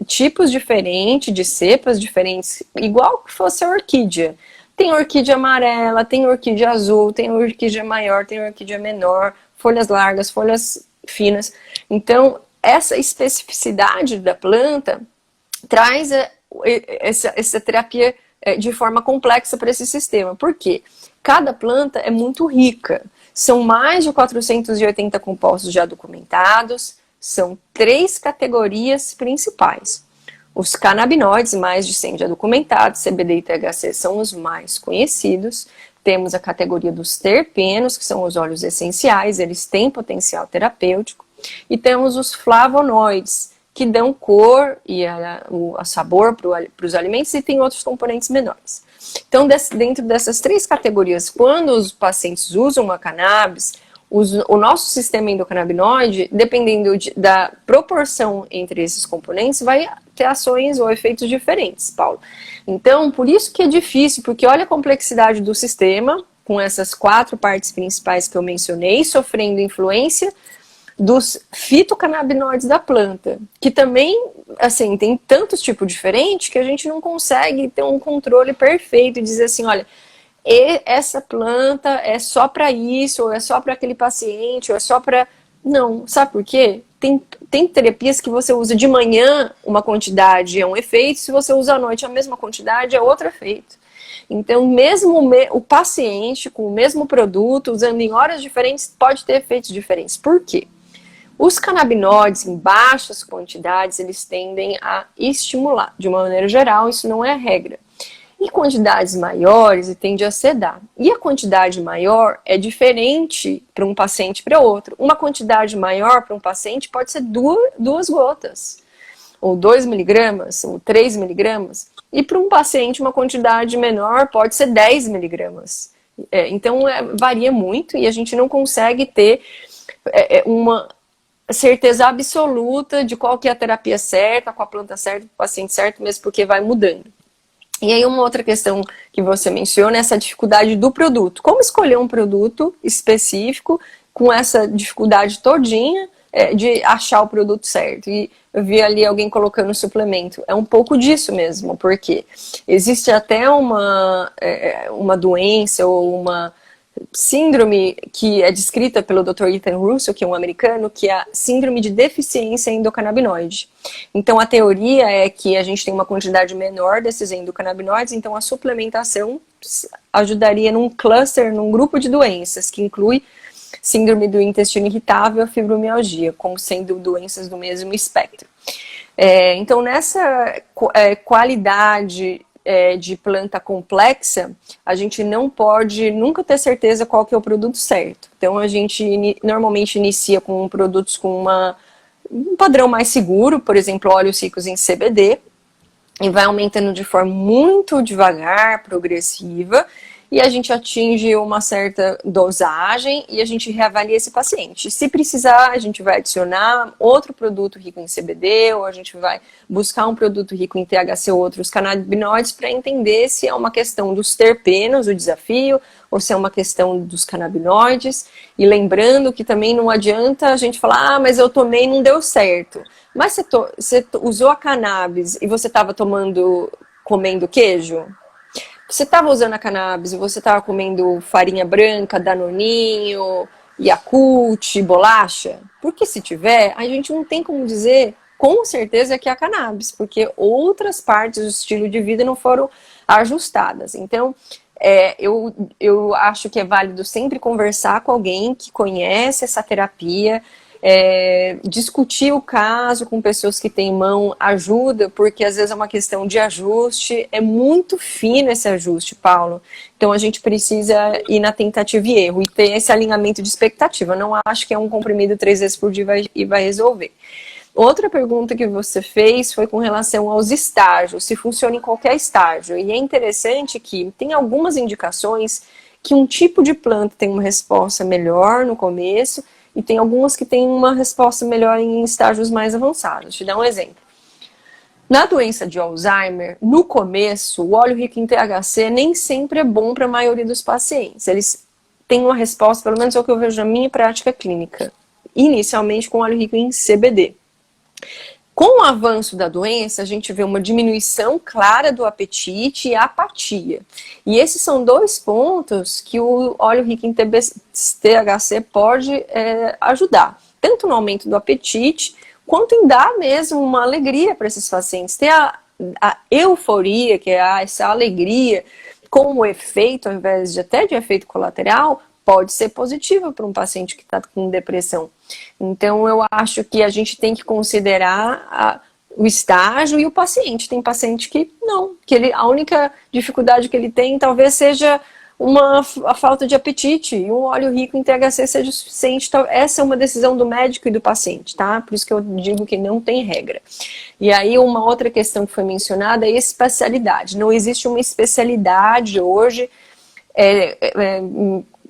tipos diferentes, de cepas diferentes, igual que fosse a orquídea. Tem orquídea amarela, tem orquídea azul, tem orquídea maior, tem orquídea menor, folhas largas, folhas finas. Então, essa especificidade da planta traz essa terapia de forma complexa para esse sistema. Por quê? Cada planta é muito rica. São mais de 480 compostos já documentados. São 3 categorias principais. Os canabinoides, mais de 100 já documentados, CBD e THC são os mais conhecidos. Temos a categoria dos terpenos, que são os óleos essenciais, eles têm potencial terapêutico. E temos os flavonoides, que dão cor e a sabor para os alimentos, e tem outros componentes menores. Então, dentro dessas 3 categorias, quando os pacientes usam a cannabis, o nosso sistema endocannabinoide, dependendo da proporção entre esses componentes, vai ter ações ou efeitos diferentes, Paulo. Então, por isso que é difícil, porque olha a complexidade do sistema, com essas 4 partes principais que eu mencionei, sofrendo influência dos fitocannabinoides da planta, que também, assim, tem tantos tipos diferentes que a gente não consegue ter um controle perfeito e dizer assim, olha, essa planta é só para isso, ou é só para aquele paciente, ou é só para... Não, sabe por quê? Tem terapias que você usa de manhã uma quantidade é um efeito, se você usa à noite a mesma quantidade é outro efeito. Então, mesmo o paciente com o mesmo produto, usando em horas diferentes, pode ter efeitos diferentes. Por quê? Os canabinoides em baixas quantidades, eles tendem a estimular. De uma maneira geral, isso não é a regra. Em quantidades maiores, tende a sedar. E a quantidade maior é diferente para um paciente e para outro. Uma quantidade maior para um paciente pode ser 2 gotas, ou 2 miligramas, ou 3 miligramas. E para um paciente, uma quantidade menor pode ser 10 miligramas. Então, varia muito e a gente não consegue ter uma certeza absoluta de qual que é a terapia certa, com a planta certa, com o paciente certo, mesmo porque vai mudando. E aí uma outra questão que você menciona é essa dificuldade do produto. Como escolher um produto específico com essa dificuldade todinha de achar o produto certo? E eu vi ali alguém colocando suplemento. É um pouco disso mesmo, porque existe até uma doença ou uma síndrome que é descrita pelo Dr. Ethan Russell, que é um americano, que é a síndrome de deficiência endocannabinoide. Então, a teoria é que a gente tem uma quantidade menor desses endocannabinoides, então a suplementação ajudaria num cluster, num grupo de doenças, que inclui síndrome do intestino irritável e a fibromialgia, como sendo doenças do mesmo espectro. Então, nessa qualidade de planta complexa, a gente não pode nunca ter certeza qual que é o produto certo. Então, a gente normalmente inicia com produtos com um padrão mais seguro, por exemplo, óleos ricos em CBD, e vai aumentando de forma muito devagar, progressiva, e a gente atinge uma certa dosagem e a gente reavalia esse paciente. Se precisar, a gente vai adicionar outro produto rico em CBD, ou a gente vai buscar um produto rico em THC ou outros canabinoides para entender se é uma questão dos terpenos, o desafio, ou se é uma questão dos canabinoides. E lembrando que também não adianta a gente falar, mas eu tomei e não deu certo. Mas você usou a cannabis e você estava comendo queijo? Você estava usando a cannabis e você estava comendo farinha branca, danoninho, Yakult, bolacha? Porque se tiver, a gente não tem como dizer com certeza que é a cannabis, porque outras partes do estilo de vida não foram ajustadas. Então, eu acho que é válido sempre conversar com alguém que conhece essa terapia, discutir o caso com pessoas que têm mão ajuda, porque às vezes é uma questão de ajuste, é muito fino esse ajuste, Paulo. Então a gente precisa ir na tentativa e erro e ter esse alinhamento de expectativa. Eu não acho que é um comprimido 3 vezes por dia e vai resolver. Outra pergunta que você fez foi com relação aos estágios, se funciona em qualquer estágio. E é interessante que tem algumas indicações que um tipo de planta tem uma resposta melhor no começo e tem algumas que têm uma resposta melhor em estágios mais avançados. Vou te dar um exemplo. Na doença de Alzheimer, no começo, o óleo rico em THC nem sempre é bom para a maioria dos pacientes. Eles têm uma resposta, pelo menos é o que eu vejo na minha prática clínica, inicialmente com óleo rico em CBD. Com o avanço da doença, a gente vê uma diminuição clara do apetite e apatia. E esses são 2 pontos que o óleo rico em THC pode ajudar. Tanto no aumento do apetite, quanto em dar mesmo uma alegria para esses pacientes. Ter a euforia, que é essa alegria, como efeito, ao invés de até de efeito colateral, pode ser positiva para um paciente que está com depressão. Então, eu acho que a gente tem que considerar o estágio e o paciente. Tem paciente que não, que a única dificuldade que ele tem talvez seja a falta de apetite, e um óleo rico em THC seja o suficiente. Então, essa é uma decisão do médico e do paciente, tá? Por isso que eu digo que não tem regra. E aí, uma outra questão que foi mencionada é a especialidade. Não existe uma especialidade hoje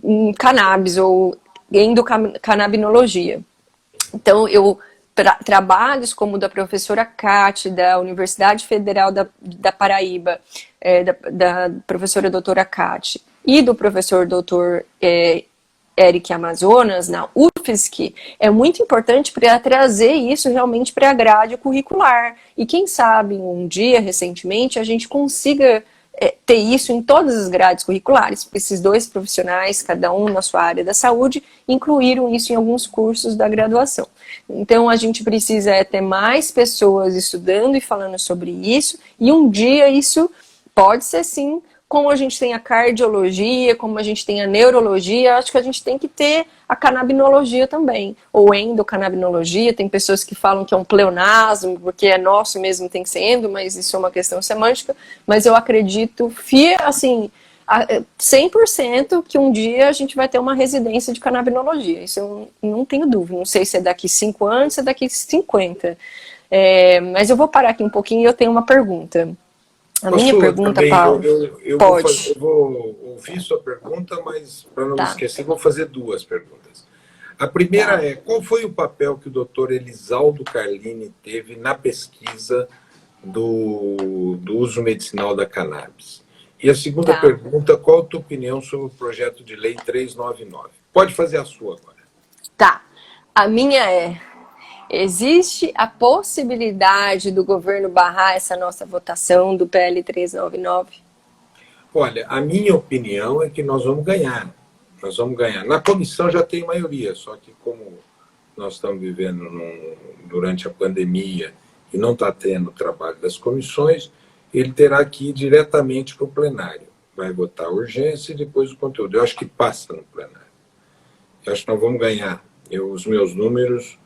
em cannabis ou endocannabinologia. Então, trabalhos como o da professora Cate, da Universidade Federal da Paraíba, da professora doutora Cate, e do professor doutor Eric Amazonas, na UFSC, é muito importante para trazer isso realmente para a grade curricular. E quem sabe, um dia, recentemente, a gente consiga ter isso em todas as grades curriculares, porque esses 2 profissionais, cada um na sua área da saúde, incluíram isso em alguns cursos da graduação. Então, a gente precisa ter mais pessoas estudando e falando sobre isso, e um dia isso pode ser sim, como a gente tem a cardiologia, como a gente tem a neurologia, acho que a gente tem que ter a canabinologia também, ou endocannabinologia. Tem pessoas que falam que é um pleonasmo, porque é nosso mesmo, tem que ser endo, mas isso é uma questão semântica. Mas eu acredito, assim, 100% que um dia a gente vai ter uma residência de canabinologia. Isso eu não tenho dúvida. Não sei se é daqui 5 anos, se é daqui 50. Mas eu vou parar aqui um pouquinho e eu tenho uma pergunta. A minha pergunta, também, Paulo, eu vou ouvir sua pergunta, mas para não me esquecer, vou fazer 2 perguntas. A primeira é, qual foi o papel que o doutor Elisaldo Carlini teve na pesquisa do uso medicinal da cannabis? E a segunda pergunta, qual a tua opinião sobre o projeto de lei 399? Pode fazer a sua agora. Tá. A minha existe a possibilidade do governo barrar essa nossa votação do PL 399? Olha, a minha opinião é que nós vamos ganhar. Nós vamos ganhar. Na comissão já tem maioria, só que como nós estamos vivendo durante a pandemia e não está tendo trabalho das comissões, ele terá que ir diretamente para o plenário. Vai votar a urgência e depois o conteúdo. Eu acho que passa no plenário. Eu acho que nós vamos ganhar. Os meus números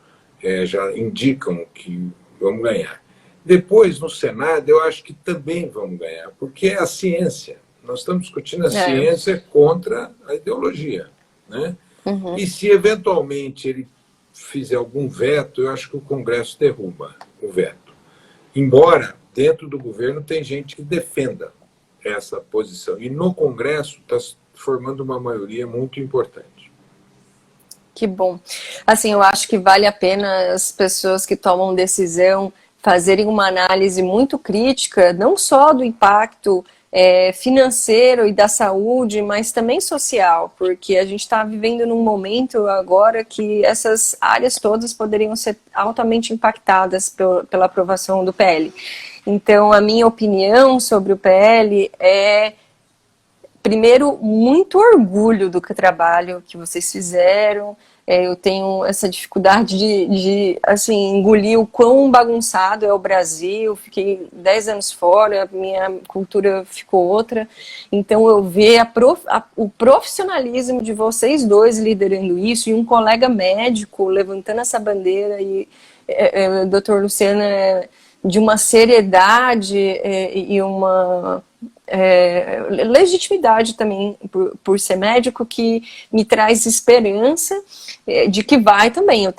já indicam que vamos ganhar. Depois, no Senado, eu acho que também vamos ganhar, porque é a ciência. Nós estamos discutindo a ciência contra a ideologia, né? Uhum. E se, eventualmente, ele fizer algum veto, eu acho que o Congresso derruba o veto. Embora, dentro do governo, tem gente que defenda essa posição. E no Congresso está formando uma maioria muito importante. Que bom. Assim, eu acho que vale a pena as pessoas que tomam decisão fazerem uma análise muito crítica, não só do impacto financeiro e da saúde, mas também social, porque a gente está vivendo num momento agora que essas áreas todas poderiam ser altamente impactadas pela aprovação do PL. Então, a minha opinião sobre o PL é, primeiro, muito orgulho do trabalho que vocês fizeram. Eu tenho essa dificuldade de assim, engolir o quão bagunçado é o Brasil. Fiquei 10 anos fora, minha cultura ficou outra. Então, eu ver o profissionalismo de vocês dois liderando isso, e um colega médico levantando essa bandeira, e o Dr. Luciano de uma seriedade e uma legitimidade também por ser médico, que me traz esperança de que vai também. Eu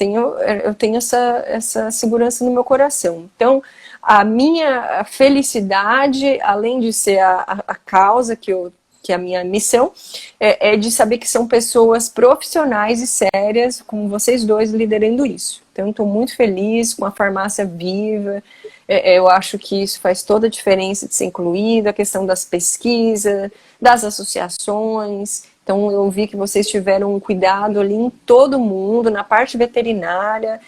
tenho essa segurança no meu coração. Então, a minha felicidade, além de ser a causa que é a minha missão, é de saber que são pessoas profissionais e sérias, como vocês dois, liderando isso. Então, estou muito feliz com a farmácia viva. Eu acho que isso faz toda a diferença de ser incluído, a questão das pesquisas, das associações. Então, eu vi que vocês tiveram um cuidado ali em todo mundo, na parte veterinária.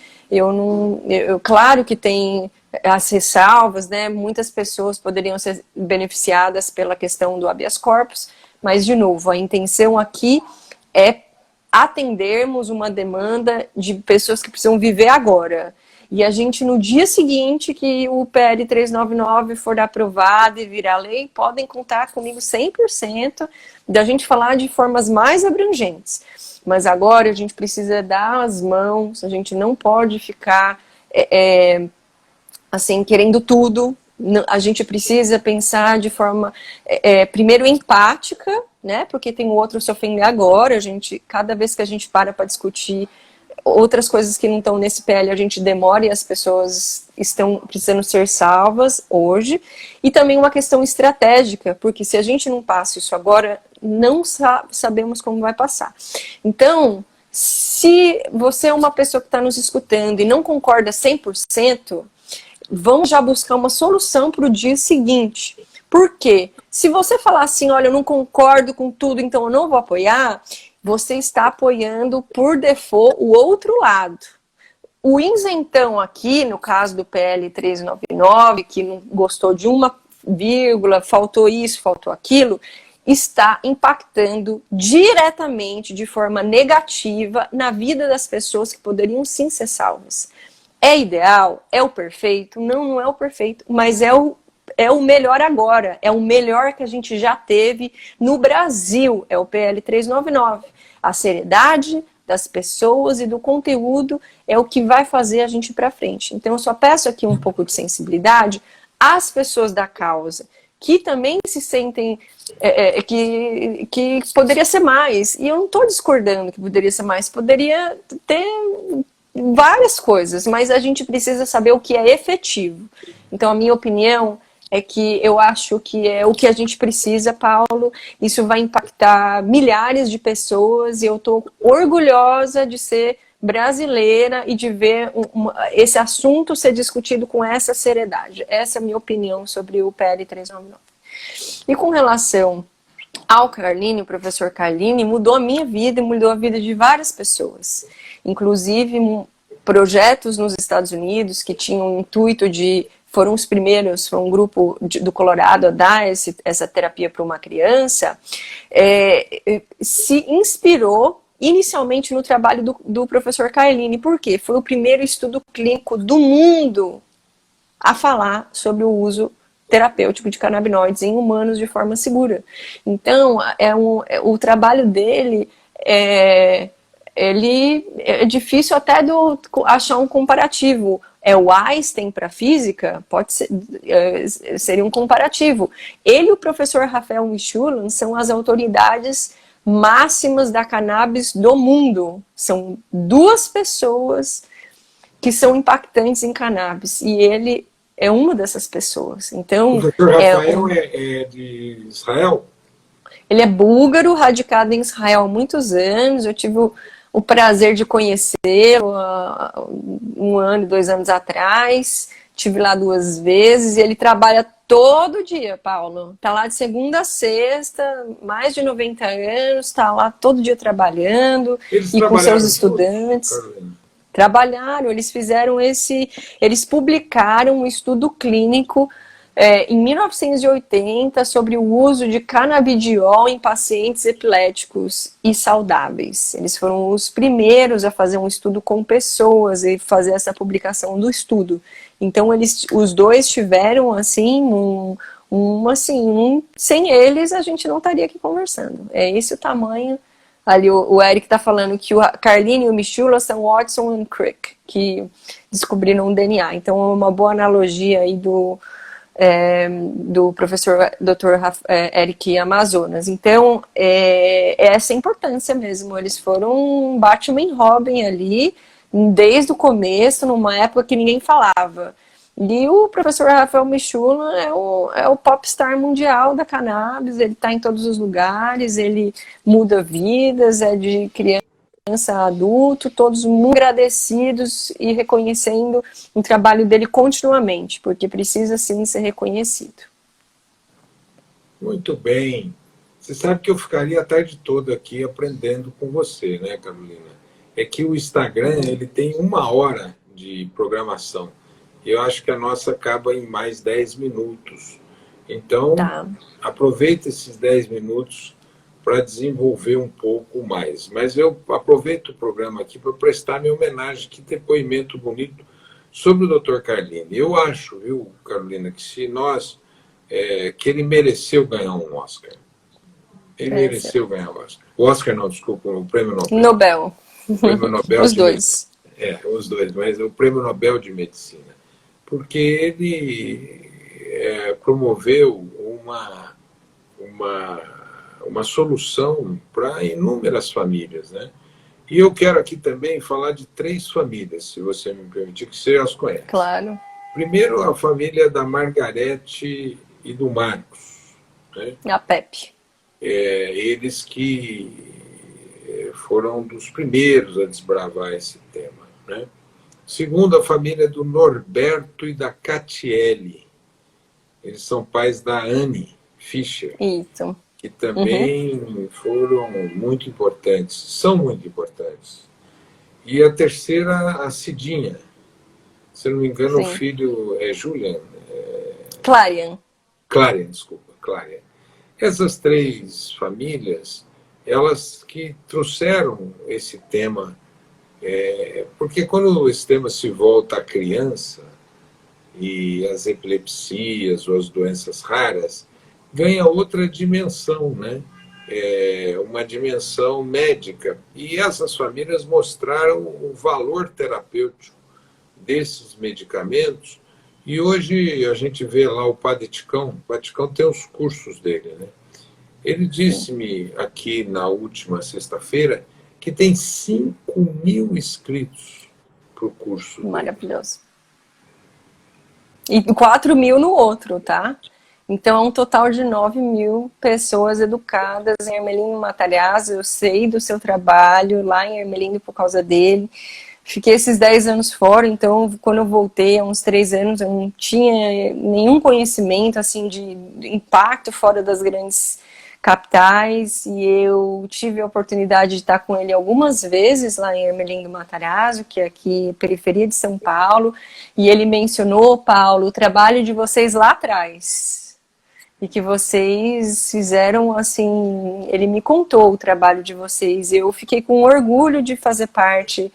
Claro que tem as ressalvas, né? Muitas pessoas poderiam ser beneficiadas pela questão do habeas corpus, mas, de novo, a intenção aqui é atendermos uma demanda de pessoas que precisam viver agora. E a gente, no dia seguinte que o PL 399 for aprovado e virar lei, podem contar comigo 100% da gente falar de formas mais abrangentes. Mas agora a gente precisa dar as mãos, a gente não pode ficar assim, querendo tudo. A gente precisa pensar de forma, primeiro, empática, né? Porque tem o outro se ofender agora. Cada vez que a gente para discutir outras coisas que não estão nesse PL, a gente demora e as pessoas estão precisando ser salvas hoje. E também uma questão estratégica, porque se a gente não passa isso agora, não sabemos como vai passar. Então, se você é uma pessoa que está nos escutando e não concorda 100%, vamos já buscar uma solução para o dia seguinte. Por quê? Se você falar assim, olha, eu não concordo com tudo, então eu não vou apoiar, você está apoiando por default o outro lado. O isentão aqui, no caso do PL 399, que não gostou de uma vírgula, faltou isso, faltou aquilo, está impactando diretamente, de forma negativa, na vida das pessoas que poderiam sim ser salvas. É ideal? É o perfeito? Não, não é o perfeito, mas é o melhor agora, é o melhor que a gente já teve no Brasil, é o PL 399. A seriedade das pessoas e do conteúdo é o que vai fazer a gente ir para frente. Então, eu só peço aqui um pouco de sensibilidade às pessoas da causa, que também se sentem que poderia ser mais. E eu não estou discordando que poderia ser mais, poderia ter várias coisas, mas a gente precisa saber o que é efetivo. Então, a minha opinião é que eu acho que é o que a gente precisa, Paulo. Isso vai impactar milhares de pessoas e eu estou orgulhosa de ser brasileira e de ver esse assunto ser discutido com essa seriedade. Essa é a minha opinião sobre o PL 399. E com relação ao Carlini, o professor Carlini, mudou a minha vida e mudou a vida de várias pessoas. Inclusive, projetos nos Estados Unidos que tinham o intuito foram os primeiros, foi um grupo do Colorado a dar essa terapia para uma criança, se inspirou inicialmente no trabalho do professor Carlini. Por quê? Foi o primeiro estudo clínico do mundo a falar sobre o uso terapêutico de canabinoides em humanos de forma segura. Então, o trabalho dele é difícil até achar um comparativo. O Einstein para física, pode ser, seria um comparativo. Ele e o professor Rafael Michulan são as autoridades máximas da cannabis do mundo. São duas pessoas que são impactantes em cannabis. E ele é uma dessas pessoas. Então, O professor Rafael é de Israel? ele é búlgaro, radicado em Israel há muitos anos. Eu tive o prazer de conhecê-lo há 1 ano, 2 anos atrás. Tive lá 2 vezes e ele trabalha todo dia, Paulo. Tá lá de segunda a sexta, mais de 90 anos, tá lá todo dia trabalhando Eles e com seus trabalharam todos, estudantes. Carolina? Trabalharam, eles fizeram eles publicaram um estudo clínico em 1980 sobre o uso de canabidiol em pacientes epiléticos e saudáveis. Eles foram os primeiros a fazer um estudo com pessoas e fazer essa publicação do estudo. Então os dois tiveram assim sem eles a gente não estaria aqui conversando. É esse o tamanho. Ali o Eric está falando que o Carlini e o Michula são Watson e Crick, que descobriram o DNA. Então é uma boa analogia aí do professor Dr. Eric Amazonas. Então é essa importância mesmo. Eles foram um Batman e Robin ali, desde o começo, numa época que ninguém falava. E o professor Rafael Michula é o popstar mundial da cannabis, ele está em todos os lugares, ele muda vidas, é de criança a adulto, todos muito agradecidos e reconhecendo o trabalho dele continuamente, porque precisa sim ser reconhecido. Muito bem. Você sabe que eu ficaria a tarde toda aqui aprendendo com você, né, Carolina? É que o Instagram, ele tem 1 hora de programação. Eu acho que a nossa acaba em mais 10 minutos. Então, aproveita esses 10 minutos para desenvolver um pouco mais. Mas eu aproveito o programa aqui para prestar minha homenagem. Que depoimento bonito sobre o Dr. Carlini. Eu acho, viu, Carolina, que se nós... que ele mereceu ganhar um Oscar. Ele mereceu ganhar o Oscar. O Oscar não, desculpa, o Prêmio Nobel. Nobel. O Prêmio Nobel Os dois. Os dois, mas o Prêmio Nobel de Medicina. Porque ele promoveu uma solução para inúmeras famílias, né? E eu quero aqui também falar de 3 famílias, se você me permitir, que você as conhece. Claro. Primeiro, a família da Margarete e do Marcos, né? A Pepe. Eles que foram dos primeiros a desbravar esse tema, né? Segundo, a família do Norberto e da Catiele. Eles são pais da Anne Fischer. Isso. Que também foram muito importantes, são muito importantes. E a terceira, a Cidinha. Se não me engano, o filho é Julian. Clarion. Clarion. Essas 3 famílias, elas que trouxeram esse tema, porque quando esse tema se volta à criança, e as epilepsias ou as doenças raras, ganha outra dimensão, né? Uma dimensão médica. E essas famílias mostraram o valor terapêutico desses medicamentos. E hoje a gente vê lá o Padre Ticão tem os cursos dele, né? Ele disse-me aqui na última sexta-feira que tem 5.000 inscritos para o curso. Maravilhoso. E 4.000 no outro, tá? Então é um total de 9.000 pessoas educadas em Ermelino Matarazzo. Eu sei do seu trabalho lá em Ermelino por causa dele. Fiquei esses 10 anos fora, então quando eu voltei há uns 3 anos, eu não tinha nenhum conhecimento assim de impacto fora das grandes capitais, e eu tive a oportunidade de estar com ele algumas vezes lá em Ermelino Matarazzo, que é aqui periferia de São Paulo, e ele mencionou, Paulo, o trabalho de vocês lá atrás, e que vocês fizeram assim, ele me contou o trabalho de vocês, e eu fiquei com orgulho de fazer parte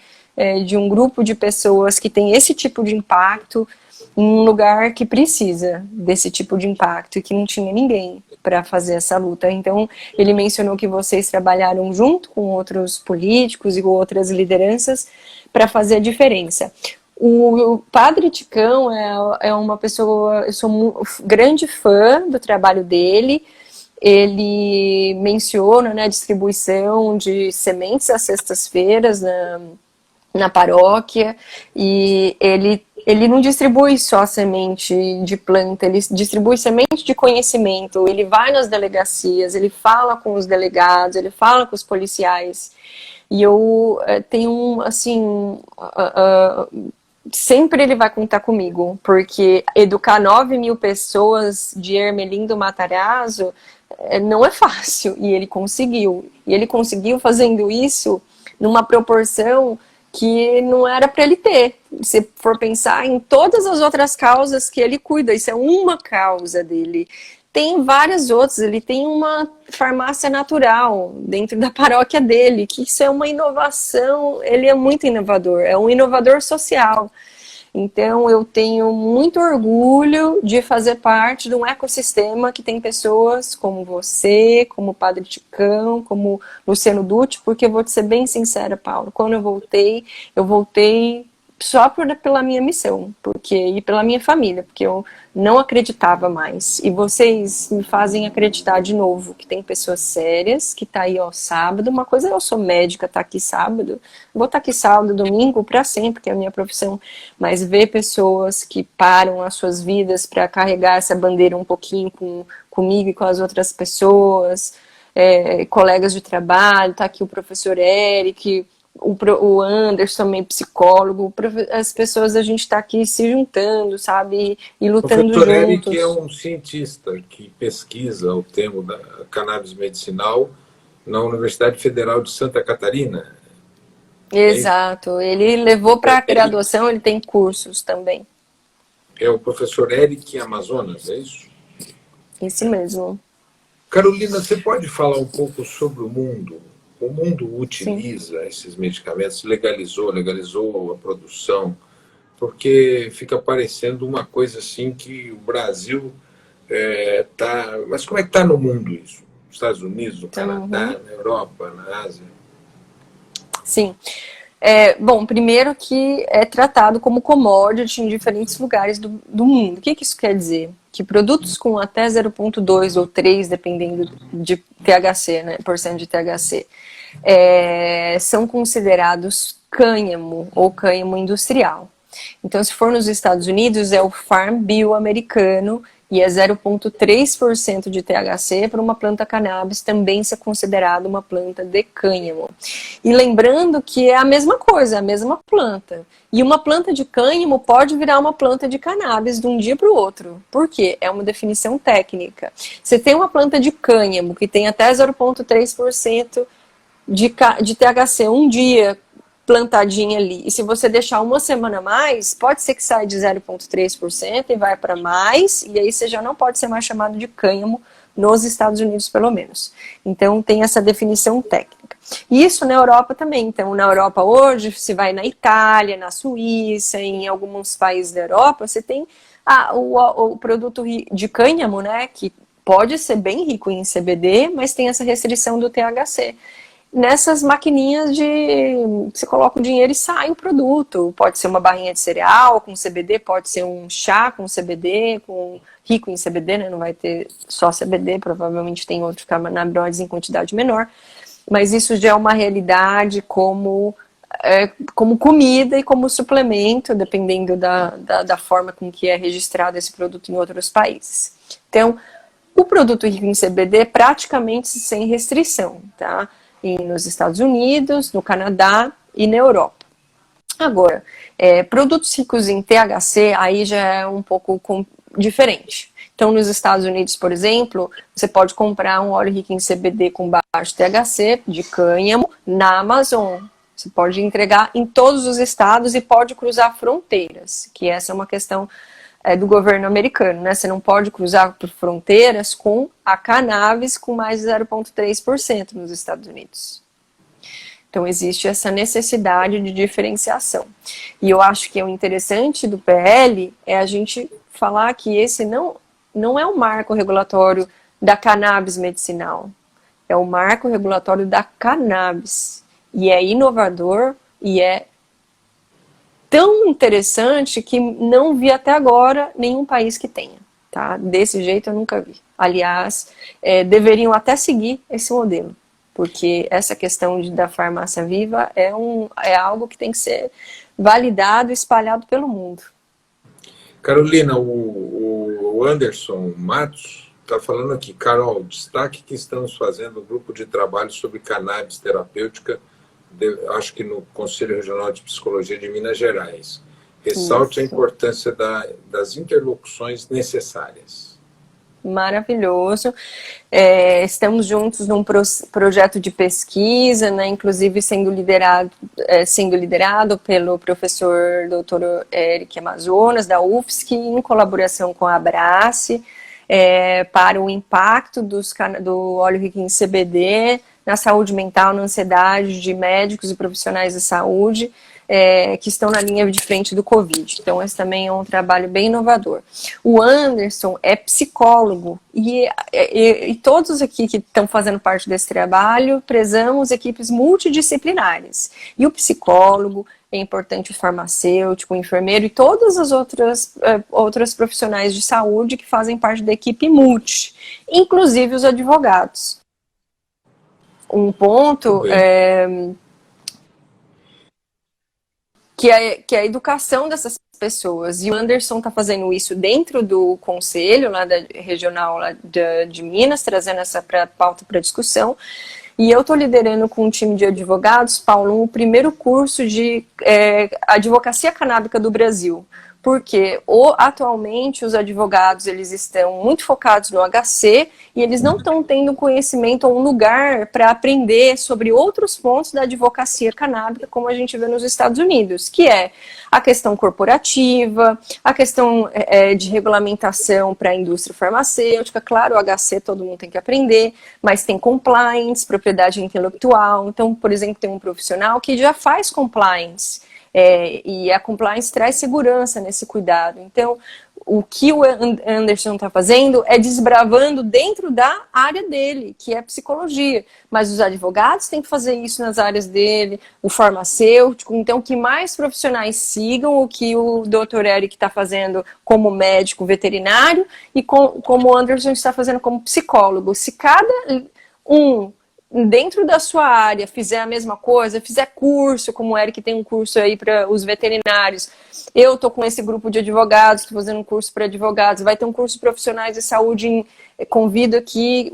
de um grupo de pessoas que tem esse tipo de impacto em um lugar que precisa desse tipo de impacto e que não tinha ninguém para fazer essa luta. Então, ele mencionou que vocês trabalharam junto com outros políticos e com outras lideranças para fazer a diferença. O Padre Ticão é uma pessoa, eu sou grande fã do trabalho dele. Ele menciona, né, a distribuição de sementes às sextas-feiras na paróquia, e ele Ele não distribui só semente de planta, ele distribui semente de conhecimento, ele vai nas delegacias, ele fala com os delegados, ele fala com os policiais. E eu tenho, assim, sempre ele vai contar comigo, porque educar 9.000 pessoas de Ermelindo Matarazzo não é fácil, e ele conseguiu. E ele conseguiu fazendo isso numa proporção que não era para ele ter. Se for pensar em todas as outras causas que ele cuida, isso é uma causa dele. Tem várias outras, ele tem uma farmácia natural dentro da paróquia dele, que isso é uma inovação, ele é muito inovador, é um inovador social. Então, eu tenho muito orgulho de fazer parte de um ecossistema que tem pessoas como você, como o Padre Ticão, como Luciano Dutti, porque eu vou te ser bem sincera, Paulo, quando eu voltei só pela minha missão, e pela minha família, porque eu não acreditava mais. E vocês me fazem acreditar de novo que tem pessoas sérias, que tá aí, ó, sábado. Uma coisa é eu sou médica, tá aqui sábado, vou estar aqui sábado, domingo, para sempre, que é a minha profissão. Mas ver pessoas que param as suas vidas para carregar essa bandeira um pouquinho comigo e com as outras pessoas, colegas de trabalho, tá aqui o professor Eric, o Anderson também psicólogo, as pessoas, a gente está aqui se juntando, sabe, e lutando Professor juntos. Eric é um cientista que pesquisa o tema da cannabis medicinal na Universidade Federal de Santa Catarina. Exato, ele levou para a graduação, ele tem cursos também. É o professor Eric Amazonas, é isso? Isso mesmo. Carolina, você pode falar um pouco sobre o mundo? O mundo utiliza Sim. esses medicamentos, legalizou a produção, porque fica parecendo uma coisa assim que o Brasil está... Mas como é que está no mundo isso? Nos Estados Unidos, no Canadá, na Europa, na Ásia? Sim. Bom, primeiro que é tratado como commodity em diferentes lugares do mundo. O que isso quer dizer? Que produtos com até 0,2 ou 3, dependendo de THC, né, porcento de THC, são considerados cânhamo ou cânhamo industrial. Então, se for nos Estados Unidos, é o Farm Bill americano e é 0,3% de THC para uma planta cannabis também ser considerada uma planta de cânhamo. E lembrando que é a mesma coisa, a mesma planta. E uma planta de cânhamo pode virar uma planta de cannabis de um dia para o outro. Por quê? É uma definição técnica. Você tem uma planta de cânhamo que tem até 0,3% de THC um dia plantadinha ali, e se você deixar uma semana a mais, pode ser que saia de 0,3% e vai para mais, e aí você já não pode ser mais chamado de cânhamo nos Estados Unidos, pelo menos. Então tem essa definição técnica. E isso na Europa também. Então na Europa hoje, se vai na Itália, na Suíça, em alguns países da Europa, você tem o produto de cânhamo, né, que pode ser bem rico em CBD, mas tem essa restrição do THC. Nessas maquininhas você coloca o dinheiro e sai o produto. Pode ser uma barrinha de cereal com CBD, pode ser um chá com CBD, rico em CBD, né? Não vai ter só CBD, provavelmente tem outros canabinoides em quantidade menor. Mas isso já é uma realidade como comida e como suplemento, dependendo da forma com que é registrado esse produto em outros países. Então, o produto rico em CBD é praticamente sem restrição, tá? Nos Estados Unidos, no Canadá e na Europa. Agora, produtos ricos em THC, aí já é um pouco diferente. Então, nos Estados Unidos, por exemplo, você pode comprar um óleo rico em CBD com baixo THC, de cânhamo, na Amazon. Você pode entregar em todos os estados e pode cruzar fronteiras, que essa é uma questão do governo americano, né? Você não pode cruzar por fronteiras com a cannabis com mais de 0,3% nos Estados Unidos. Então existe essa necessidade de diferenciação. E eu acho que o interessante do PL é a gente falar que esse não é o marco regulatório da cannabis medicinal, é o marco regulatório da cannabis. E é inovador e é tão interessante que não vi até agora nenhum país que tenha, tá? Desse jeito eu nunca vi. Aliás, deveriam até seguir esse modelo, porque essa questão da farmácia viva é algo que tem que ser validado e espalhado pelo mundo. Carolina, o Anderson Matos está falando aqui. Carol, destaque que estamos fazendo um grupo de trabalho sobre cannabis terapêutica, acho que no Conselho Regional de Psicologia de Minas Gerais. Ressalte a importância das interlocuções necessárias. Maravilhoso. Estamos juntos num projeto de pesquisa, né, inclusive sendo liderado pelo professor Dr. Eric Amazonas, da UFSC, em colaboração com a Abrace, para o impacto do óleo rico em CBD na saúde mental, na ansiedade de médicos e profissionais de saúde, que estão na linha de frente do Covid. Então, esse também é um trabalho bem inovador. O Anderson é psicólogo e todos aqui que estão fazendo parte desse trabalho prezamos equipes multidisciplinares. E o psicólogo, é importante o farmacêutico, o enfermeiro e todas as outras profissionais de saúde que fazem parte da equipe multi, inclusive os advogados. Um ponto que é a educação dessas pessoas. E o Anderson está fazendo isso dentro do conselho lá da regional lá de Minas, trazendo essa pauta para discussão. E eu estou liderando com um time de advogados, Paulo, o primeiro curso de advocacia canábica do Brasil. Porque atualmente os advogados eles estão muito focados no HC e eles não estão tendo conhecimento ou um lugar para aprender sobre outros pontos da advocacia canábica, como a gente vê nos Estados Unidos, que é a questão corporativa, a questão de regulamentação para a indústria farmacêutica. Claro, o HC todo mundo tem que aprender, mas tem compliance, propriedade intelectual. Então, por exemplo, tem um profissional que já faz compliance. E a compliance traz segurança nesse cuidado. Então, o que o Anderson está fazendo é desbravando dentro da área dele, que é psicologia. Mas os advogados têm que fazer isso nas áreas dele, o farmacêutico. Então, que mais profissionais sigam o que o Dr. Eric está fazendo como médico veterinário e como o Anderson está fazendo como psicólogo. Se cada dentro da sua área fizer a mesma coisa, fizer curso, como o Eric tem um curso aí para os veterinários, eu estou com esse grupo de advogados, estou fazendo um curso para advogados, vai ter um curso de profissionais de saúde, convido aqui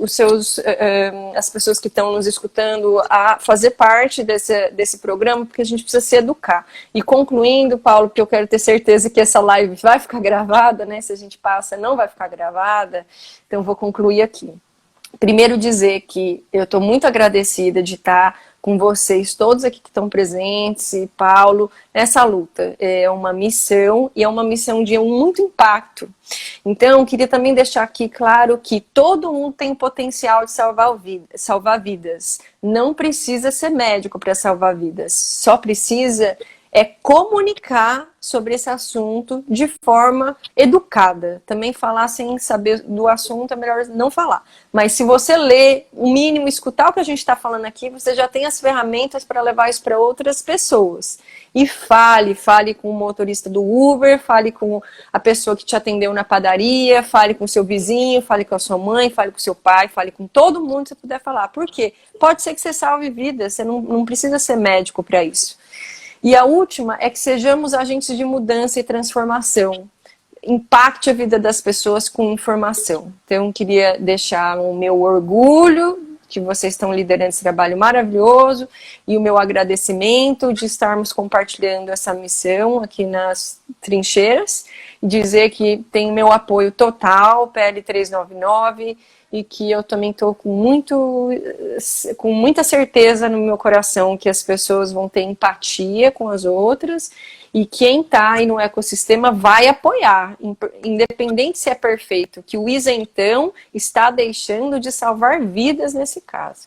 as pessoas que estão nos escutando a fazer parte desse programa, porque a gente precisa se educar. E concluindo, Paulo, porque eu quero ter certeza que essa live vai ficar gravada, né? Se a gente passa, não vai ficar gravada, então vou concluir aqui. Primeiro dizer que eu estou muito agradecida de estar com vocês todos aqui que estão presentes e Paulo nessa luta. É uma missão e é uma missão de muito impacto. Então, queria também deixar aqui claro que todo mundo tem o potencial de salvar vidas. Não precisa ser médico para salvar vidas. Só precisa comunicar sobre esse assunto de forma educada. Também falar sem saber do assunto é melhor não falar. Mas se você ler o mínimo, escutar o que a gente está falando aqui, você já tem as ferramentas para levar isso para outras pessoas. E fale com o motorista do Uber, fale com a pessoa que te atendeu na padaria, fale com o seu vizinho, fale com a sua mãe, fale com o seu pai, fale com todo mundo que você puder falar. Por quê? Pode ser que você salve vidas, você não precisa ser médico para isso. E a última é que sejamos agentes de mudança e transformação. Impacte a vida das pessoas com informação. Então, queria deixar o meu orgulho que vocês estão liderando esse trabalho maravilhoso e o meu agradecimento de estarmos compartilhando essa missão aqui nas trincheiras e dizer que tem meu apoio total, PL 399, e que eu também estou com muita certeza no meu coração que as pessoas vão ter empatia com as outras e quem está aí no ecossistema vai apoiar, independente se é perfeito, que o isentão está deixando de salvar vidas nesse caso.